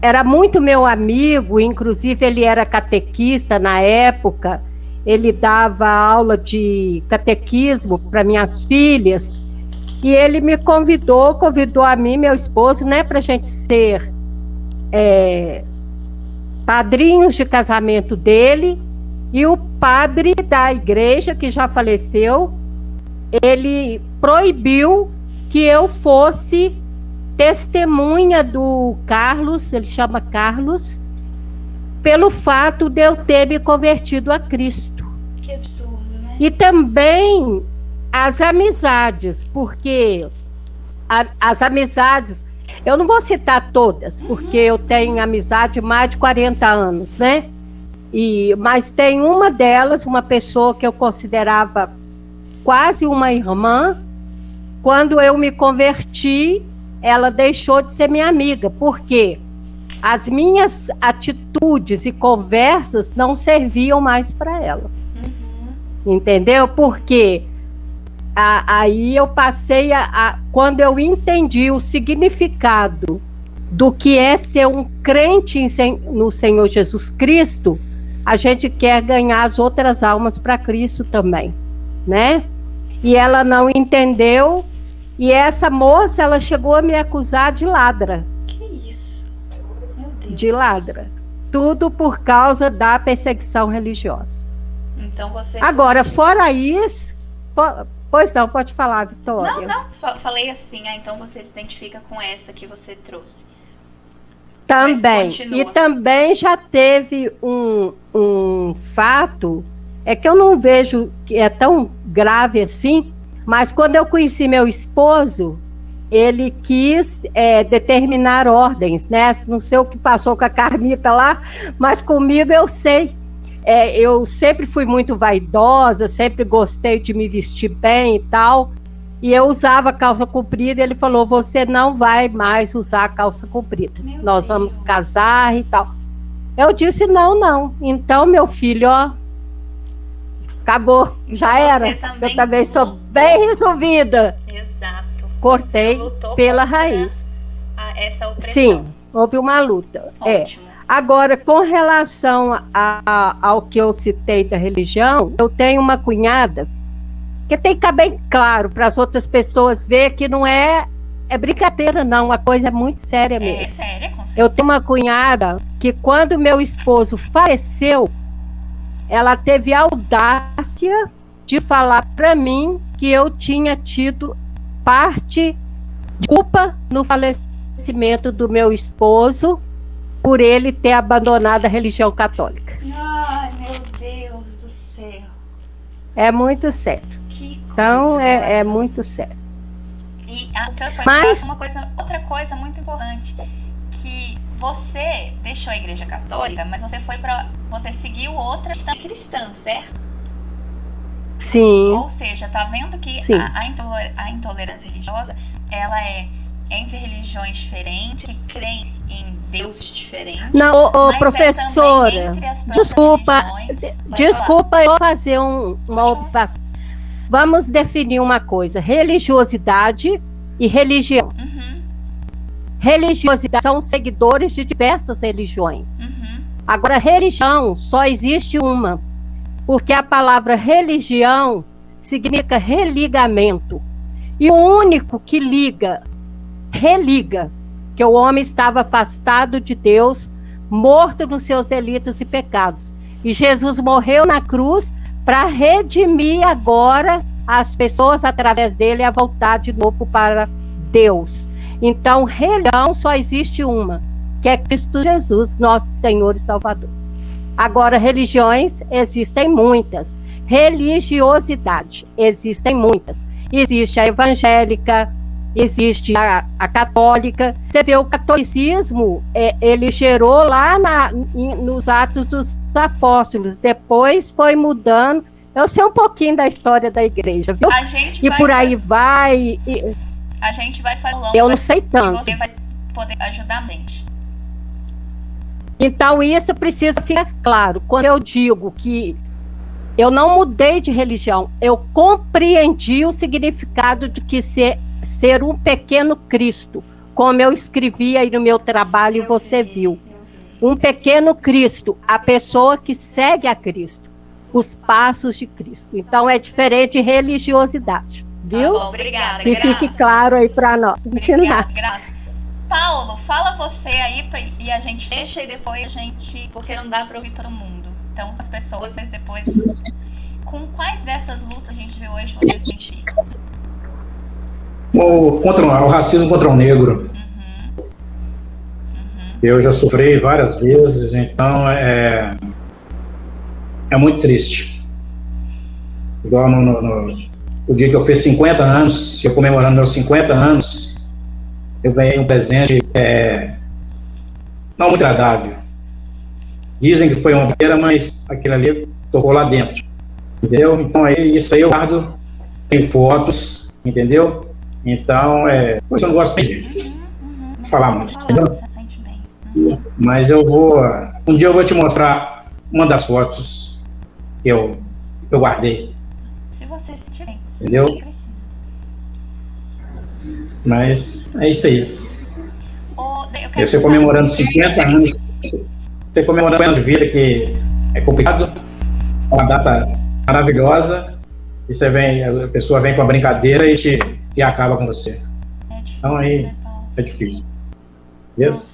era muito meu amigo, inclusive ele era catequista na época, ele dava aula de catequismo para minhas filhas, e ele me convidou a mim, meu esposo, né, para a gente ser padrinhos de casamento dele, e o padre da igreja, que já faleceu, ele proibiu que eu fosse testemunha do Carlos, ele chama Carlos, pelo fato de eu ter me convertido a Cristo. Que absurdo, né? E também as amizades, porque as amizades, eu não vou citar todas, porque eu tenho amizade de mais de 40 anos, né? Mas tem uma delas, uma pessoa que eu considerava quase uma irmã. Quando eu me converti, ela deixou de ser minha amiga, porque as minhas atitudes e conversas não serviam mais para ela. Entendeu? Porque aí eu passei quando eu entendi o significado do que é ser um crente no Senhor Jesus Cristo, a gente quer ganhar as outras almas para Cristo também, né? E ela não entendeu, e essa moça, ela chegou a me acusar de ladra. Que isso? Meu Deus. De ladra. Tudo por causa da perseguição religiosa. Então você... Agora, fora isso... Pois não, pode falar, Vitória. Não, falei assim, então você se identifica com essa que você trouxe. Também. E também já teve um fato, que eu não vejo que é tão grave assim, mas quando eu conheci meu esposo, ele quis determinar ordens, né? Não sei o que passou com a Carmita lá, mas comigo eu sei. Eu sempre fui muito vaidosa, sempre gostei de me vestir bem e tal, e eu usava calça comprida, e ele falou, você não vai mais usar calça comprida, nós vamos casar e tal. Eu disse, não, então meu filho, ó, acabou, já era, eu também sou bem resolvida. Exato. Cortei pela raiz. Essa opressão. Sim, houve uma luta. Ótimo. Agora, com relação ao que eu citei da religião, eu tenho uma cunhada que tem que ficar bem claro para as outras pessoas ver que não é brincadeira, não, a coisa é muito séria mesmo. É séria, com certeza. Eu tenho uma cunhada que, quando meu esposo faleceu, ela teve a audácia de falar para mim que eu tinha tido parte de culpa no falecimento do meu esposo, por ele ter abandonado a religião católica. Ai, meu Deus do céu. É muito sério. Então, é muito sério. E Você foi Mas- outra coisa muito importante, que você deixou a Igreja Católica, mas você seguiu outra que é cristã, certo? Sim. Ou seja, tá vendo que Sim. a intolerância religiosa, ela é entre religiões diferentes, que creem em deuses diferentes. Não, mas professora, é também entre as próprias desculpa, religiões. Pode desculpa eu fazer uma observação. Vamos definir uma coisa: religiosidade e religião. falar. Uhum, Religiosidade são seguidores de diversas religiões. uhum. Agora, religião só existe uma, porque a palavra religião significa religamento. E o único que religa, que o homem estava afastado de Deus, morto nos seus delitos e pecados. E Jesus morreu na cruz para redimir agora as pessoas através dele a voltar de novo para Deus. Então, religião só existe uma, que é Cristo Jesus, nosso Senhor e Salvador. Agora, religiões existem muitas. Religiosidade existem muitas. Existe a evangélica, existe a católica. Você vê, o catolicismo, ele gerou lá nos Atos dos Apóstolos. Depois foi mudando. Eu sei um pouquinho da história da igreja, viu? A gente E vai por aí vai. A gente vai falando. Eu não sei tanto. E você vai poder ajudar a gente. Então, isso precisa ficar claro. Quando eu digo que eu não mudei de religião, eu compreendi o significado de que ser um pequeno Cristo, como eu escrevi aí no meu trabalho e você viu. Um pequeno Cristo, a pessoa que segue a Cristo, os passos de Cristo. Então, é diferente de religiosidade, viu? Tá bom, obrigada. Que Graça. fique claro aí para nós. Obrigada, Graça. Paulo, fala você aí e a gente fecha e depois a gente... Porque não dá para ouvir todo mundo. Então, as pessoas, mas depois... Com quais dessas lutas a gente vê hoje você se identifica? O racismo contra o negro. Eu já sofri várias vezes, então é muito triste. Igual no dia que eu fiz 50 anos, eu comemorando meus 50 anos, eu ganhei um presente não muito agradável. Dizem que foi uma brincadeira, mas aquilo ali tocou lá dentro. Entendeu? Então isso aí eu guardo, tenho fotos, entendeu? Então, por isso eu não gosto de falar muito, entendeu? Mas um dia eu vou te mostrar uma das fotos que eu guardei. Se você se sentir bem. Entendeu? Mas é isso aí. Você comemorando 50 anos, você comemorando anos de vida, que é complicado, é uma data maravilhosa, e a pessoa vem com a brincadeira e acaba com você. Então aí é difícil. Beleza?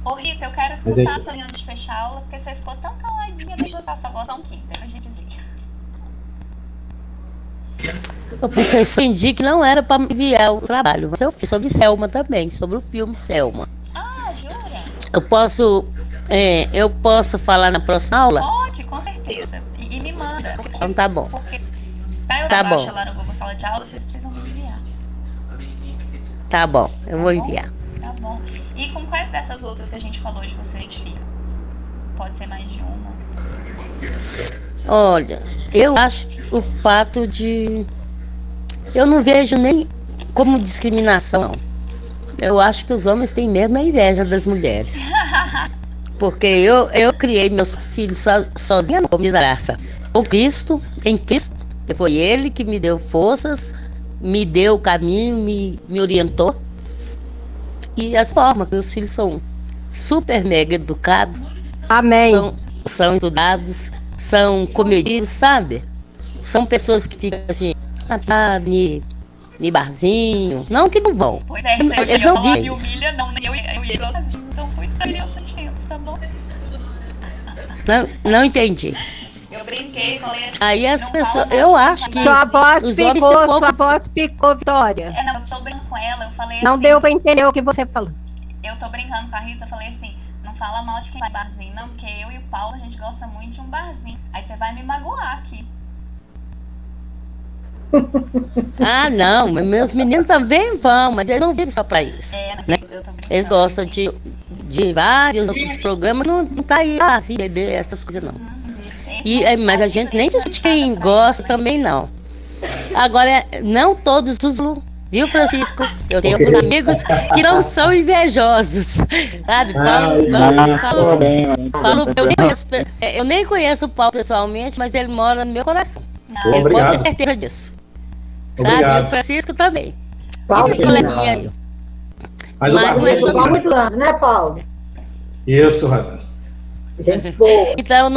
Ô Rita, eu quero escutar a tua linha de fechar a aula, porque você ficou tão caladinha, deixa eu passar a voz um pouquinho, depois a gente desliga. O professor indica que não era para me enviar o trabalho, mas eu fiz sobre Selma também, sobre o filme Selma. Ah, jura? Eu posso falar na próxima aula? Pode, com certeza. E me manda. Então tá bom. Porque pra eu Tá baixa bom. lá no Google Sala de Aula, vocês precisam me enviar. Tá bom, eu vou enviar. Tá bom. E com quais dessas lutas que a gente falou hoje você identifica? Pode ser mais de uma. Olha, eu acho o fato de... Eu não vejo nem como discriminação, não. Eu acho que os homens têm mesmo a inveja das mulheres. Porque eu criei meus filhos sozinha, como diz a Graça. Com Cristo, em Cristo. Foi Ele que me deu forças, me deu o caminho, me orientou. E as formas que meus filhos são super mega educados. Amém. São estudados, são comedidos, sabe? São pessoas que ficam assim, de barzinho. Não que não vão. Pois é, Eles não vivem. Humilha, não, eu ia então fui tá bom? Não entendi. Eu brinquei, falei assim. Aí as pessoas, eu acho que Sua voz os homens picou, têm pouco... sua voz picou, Vitória. Não, eu tô brincando com ela, eu falei Não assim, deu pra entender o que você falou. Eu tô brincando com a Rita, eu falei assim, não fala mal de quem vai barzinho, não, porque eu e o Paulo, a gente gosta muito de um barzinho. Aí você vai me magoar aqui. Ah, não, meus meninos também vão, mas eles não vivem só para isso. Né? Eles gostam de vários outros programas, não tá aí assim, beber essas coisas não. Mas a gente nem discute quem gosta também não. Agora, não todos os viu, Francisco? Eu tenho alguns amigos que não são invejosos, sabe? Paulo, eu nem conheço o Paulo pessoalmente, mas ele mora no meu coração. Ele pode ter certeza disso. Sabe? E o Francisco também. Paulo, aí. Mas o Paulo muito grande, né, Paulo? Isso, Razão. Gente boa. Então,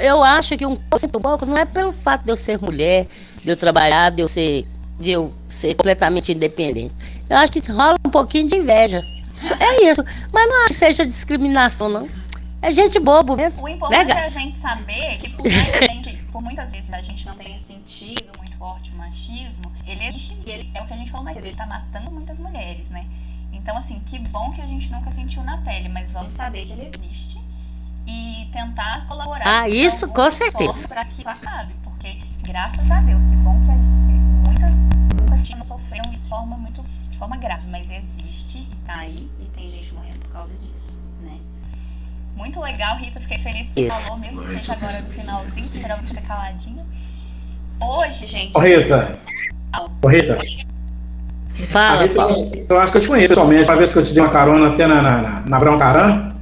eu acho que um pouco não é pelo fato de eu ser mulher, de eu trabalhar, de eu ser completamente independente. Eu acho que rola um pouquinho de inveja. É isso. Mas não acho que seja discriminação, não. É gente bobo mesmo. O importante é a gente saber que por muitas vezes a gente não tem sentido muito forte o machismo, ele existe e ele é o que a gente falou mais cedo, ele tá matando muitas mulheres, né? Então, assim, que bom que a gente nunca sentiu na pele, mas vamos saber que ele existe e tentar colaborar. Ah, isso com certeza. Para que isso acabe, porque graças a Deus, que bom que muitas não sofreram de forma grave, mas existe e tá aí e tem gente morrendo por causa disso, né? Muito legal, Rita, fiquei feliz que você falou, mesmo que seja agora no finalzinho, esperamos ficar caladinha. Hoje, gente... Ô, Rita. Fala, Rita, Paulo. eu acho que eu te conheço pessoalmente, uma vez que eu te dei uma carona até na Broncaran.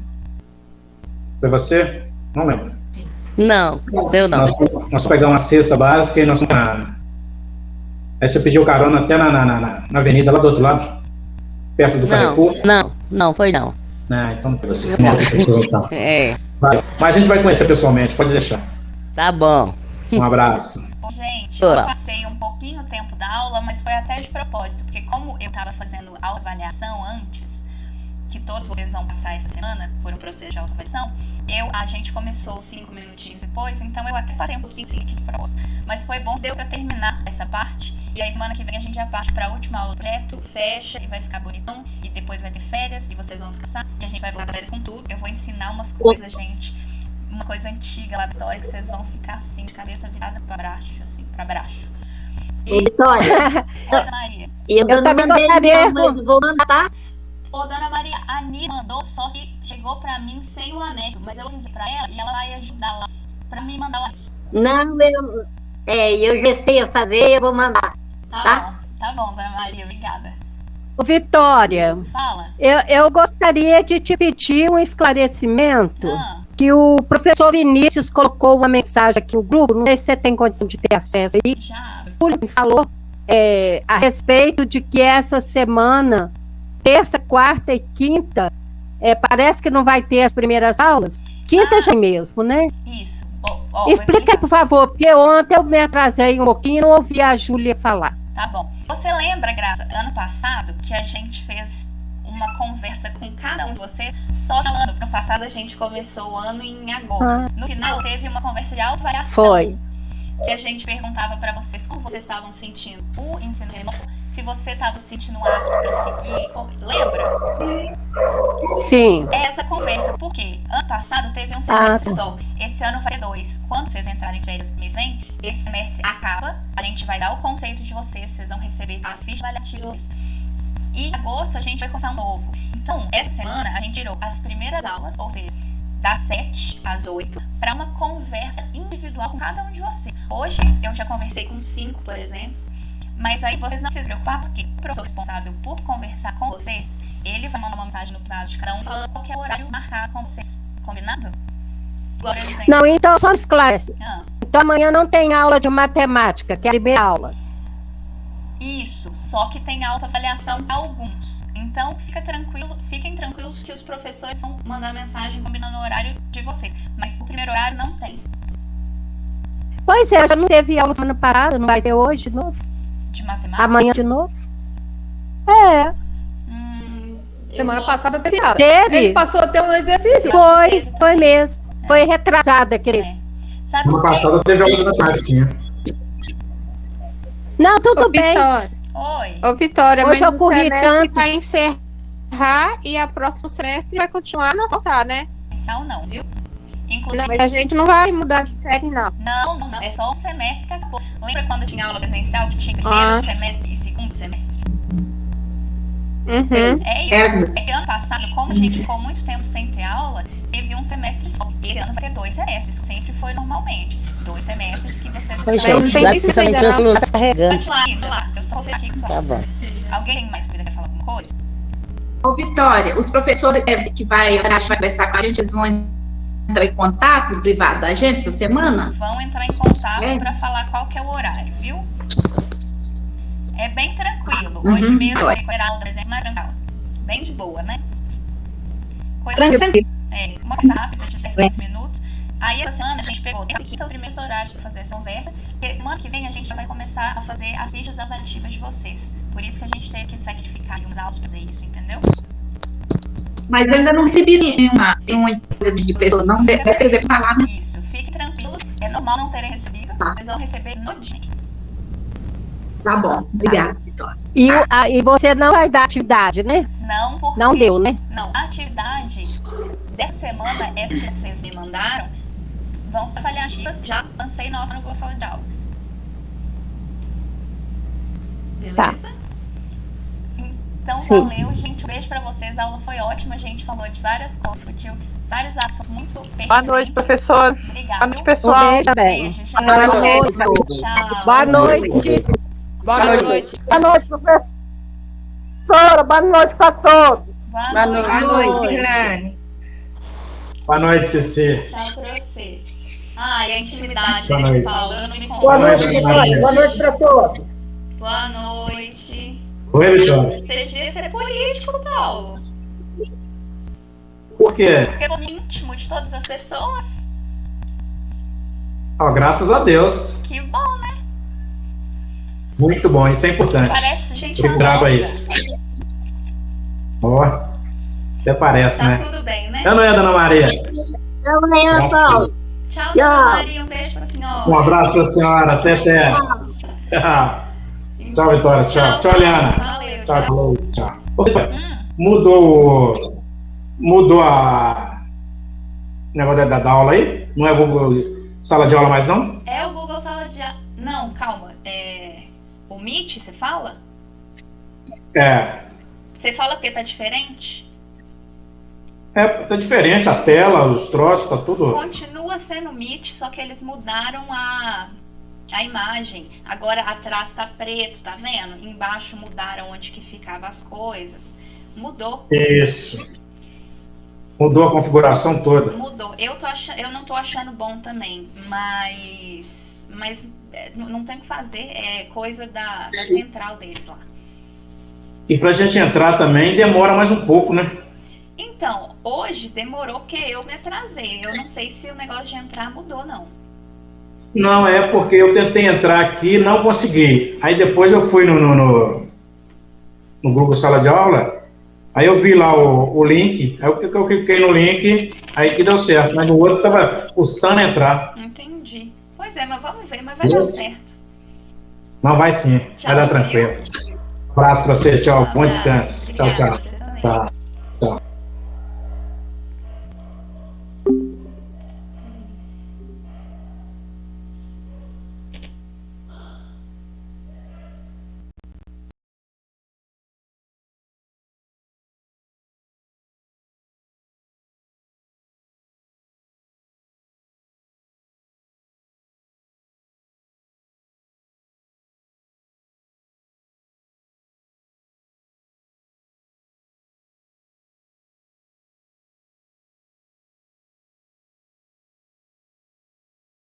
Foi você? Não lembro. Não, eu não. Nós pegamos uma cesta básica e nós fomos aí você pediu carona até na avenida lá do outro lado, perto do Carrefour. Não, foi não. Ah, então não foi você. Mas a gente vai conhecer pessoalmente, pode deixar. Tá bom. Um abraço. Gente, eu passei um pouquinho o tempo da aula, mas foi até de propósito, porque como eu estava fazendo autoavaliação antes, que todos vocês vão passar essa semana por um processo de autoavaliação, a gente começou 5 minutinhos depois, então eu até passei um pouquinho aqui de propósito. Mas foi bom, deu para terminar essa parte, e aí semana que vem a gente já parte para a última aula do projeto, fecha e vai ficar bonitão, e depois vai ter férias, e vocês vão descansar, e a gente vai voltar férias com tudo. Eu vou ensinar umas coisas, gente, uma coisa antiga lá da história, que vocês vão ficar assim, de cabeça virada para baixo, assim, para baixo. Vitória. Oi, Maria. Eu também gostaria, mas vou mandar. Ô, dona Maria, a Nina mandou, só que chegou pra mim sem o anexo, mas eu avisei pra ela e ela vai ajudar lá pra me mandar o anexo. Não, eu já sei a fazer, eu vou mandar. Tá bom, dona Maria, obrigada. Vitória, fala. Eu gostaria de te pedir um esclarecimento que o professor Vinícius colocou uma mensagem aqui no grupo, não sei se você tem condição de ter acesso aí. Já. Ele falou a respeito de que essa semana, terça, quarta e quinta, parece que não vai ter as primeiras aulas. Quinta já mesmo, né? Isso. Explica, por favor, porque ontem eu me atrasei um pouquinho e não ouvi a Júlia falar. Tá bom. Você lembra, Graça, ano passado, que a gente fez uma conversa com cada um de vocês? Só que ano passado a gente começou o ano em agosto. No final teve uma conversa de autoavaliação. Foi. Que a gente perguntava para vocês como vocês estavam sentindo o ensino remoto, se você estava sentindo apto para seguir, lembra? Sim. Essa conversa, porque ano passado teve um semestre só, esse ano vai ter 2. Quando vocês entrarem em férias mês vem, esse semestre acaba, a gente vai dar o conceito de vocês vão receber a ficha avaliativa. E em agosto a gente vai começar um novo. Então, essa semana a gente tirou as primeiras aulas, ou seja, das 7 às 8, para uma conversa individual com cada um de vocês. Hoje eu já conversei com 5, por exemplo, mas aí vocês não se preocupar, porque o professor responsável por conversar com vocês, ele vai mandar uma mensagem no privado de cada um falando qual que é o horário marcado com vocês. Combinado? Não, então só me esclarece. Então amanhã não tem aula de matemática, que é a primeira aula. Isso, só que tem autoavaliação para alguns. Então fiquem tranquilos que os professores vão mandar mensagem combinando o horário de vocês. Mas o primeiro horário não tem. Pois é, já não teve aula semana passada, não vai ter hoje de novo? De matemática? Amanhã de novo? Semana passada teve aula. Teve? Ele passou a ter um exercício. Foi mesmo. Foi retrasado aquele. Semana passada teve aula da tarde, sim. Não, tudo bem. Oi. Ô, Vitória, hoje mas eu o corri semestre tanto. vai encerrar e a próximo semestre vai continuar a não voltar, né? Mensal não, viu? Inclusive, Não, mas a gente não vai mudar de série, não. não, é só um semestre que acabou. Lembra quando tinha aula presencial que tinha primeiro semestre e segundo semestre? É isso. É que ano passado, como a gente ficou muito tempo sem ter aula, teve um semestre só. Esse ano vai ter 2 semestres, que sempre foi normalmente. 2 semestres que vocês... Oi, gente, lá que também seu celular tá carregando. Eu só vou ver aqui só. Tá bom. Alguém tem mais dúvida, quer falar alguma coisa? Ô, Vitória, os professores que vai conversar com a gente, eles vão entrar em contato no privado da gente essa semana? Vão entrar em contato para falar qual que é o horário, viu? É bem tranquilo. Hoje mesmo, com a aula, por exemplo, não é tranquilo. Bem de boa, né? Coisa Tranquilo. Uma coisa rápida, de 10 minutos. Aí, essa semana, a gente pegou aqui os primeiros horários para fazer essa conversa. Porque semana que vem, a gente já vai começar a fazer as fichas avaliativas de vocês. Por isso que a gente teve que sacrificar uns aulas para fazer isso, entendeu? Mas ainda não recebi nenhuma coisa de pessoa, não deve ser falar, né? Isso, fique tranquilo. É normal não terem recebido, vocês vão receber no dia. Tá bom, obrigada, Vitória. E você não vai dar atividade, né? Não, porque... Não deu, né? Não, a atividade dessa semana, essa que vocês me mandaram, vão ser avaliativas, já lancei nova no Google Sala de Aula. Beleza? Tá. Então, Sim. valeu, gente. Um beijo pra vocês. A aula foi ótima. A gente falou de várias coisas, discutiu vários assuntos muito pertinentes. Boa noite, professor. Obrigada. Boa noite, pessoal. Um beijo, bem. Tchau. Boa noite. Tchau. Boa noite. Boa noite. Boa noite, professora. Boa noite para todos. Boa noite, Grane. Boa noite, Ceci. Tchau pra vocês. E a intimidade Boa deles noite. falando me Boa noite, Vitória. Boa noite para todos. Boa noite. Oi, Vitória. Você devia ser político, Paulo. Por quê? Porque é o íntimo de todas as pessoas. Graças a Deus. Que bom, né? Muito bom, isso é importante. Parece gente Eu trago famosa. isso. Até parece, Tá né? tudo bem, né? Eu não é, Dona Maria? Eu nem, Paulo. Tchau, Dona Maria. Um beijo pra senhora. Um abraço pra senhora. Até. Tchau, Vitória. Tchau. Tchau, Eliana. Valeu. Tchau. Ô, Vitória, Mudou a negócio da aula aí? Não é Google Sala de Aula mais, não? É o Google Sala de Aula. Não, calma. O Meet, você fala? É. Você fala porque tá diferente? Tá diferente a tela, os troços, tá tudo. Continua sendo Meet, só que eles mudaram a imagem. Agora atrás tá preto, tá vendo? Embaixo mudaram onde que ficavam as coisas. Mudou. Isso. Mudou a configuração toda. Mudou. Eu não tô achando bom também, mas não tem o que fazer, é coisa da central deles lá. E pra gente entrar também demora mais um pouco, né? Então, hoje demorou porque eu me atrasei. Eu não sei se o negócio de entrar mudou, não. Não, é porque eu tentei entrar aqui e não consegui. Aí depois eu fui no Google Sala de Aula, aí eu vi lá o link, aí eu cliquei no link, aí que deu certo. Mas no outro tava custando entrar. Entendi. Pois é, mas vamos ver, mas vai dar certo. Não, vai sim, Tchau, vai dar tranquilo. Abraço pra você, tchau, bom descanso. Tchau. Obrigada, você também. Tchau.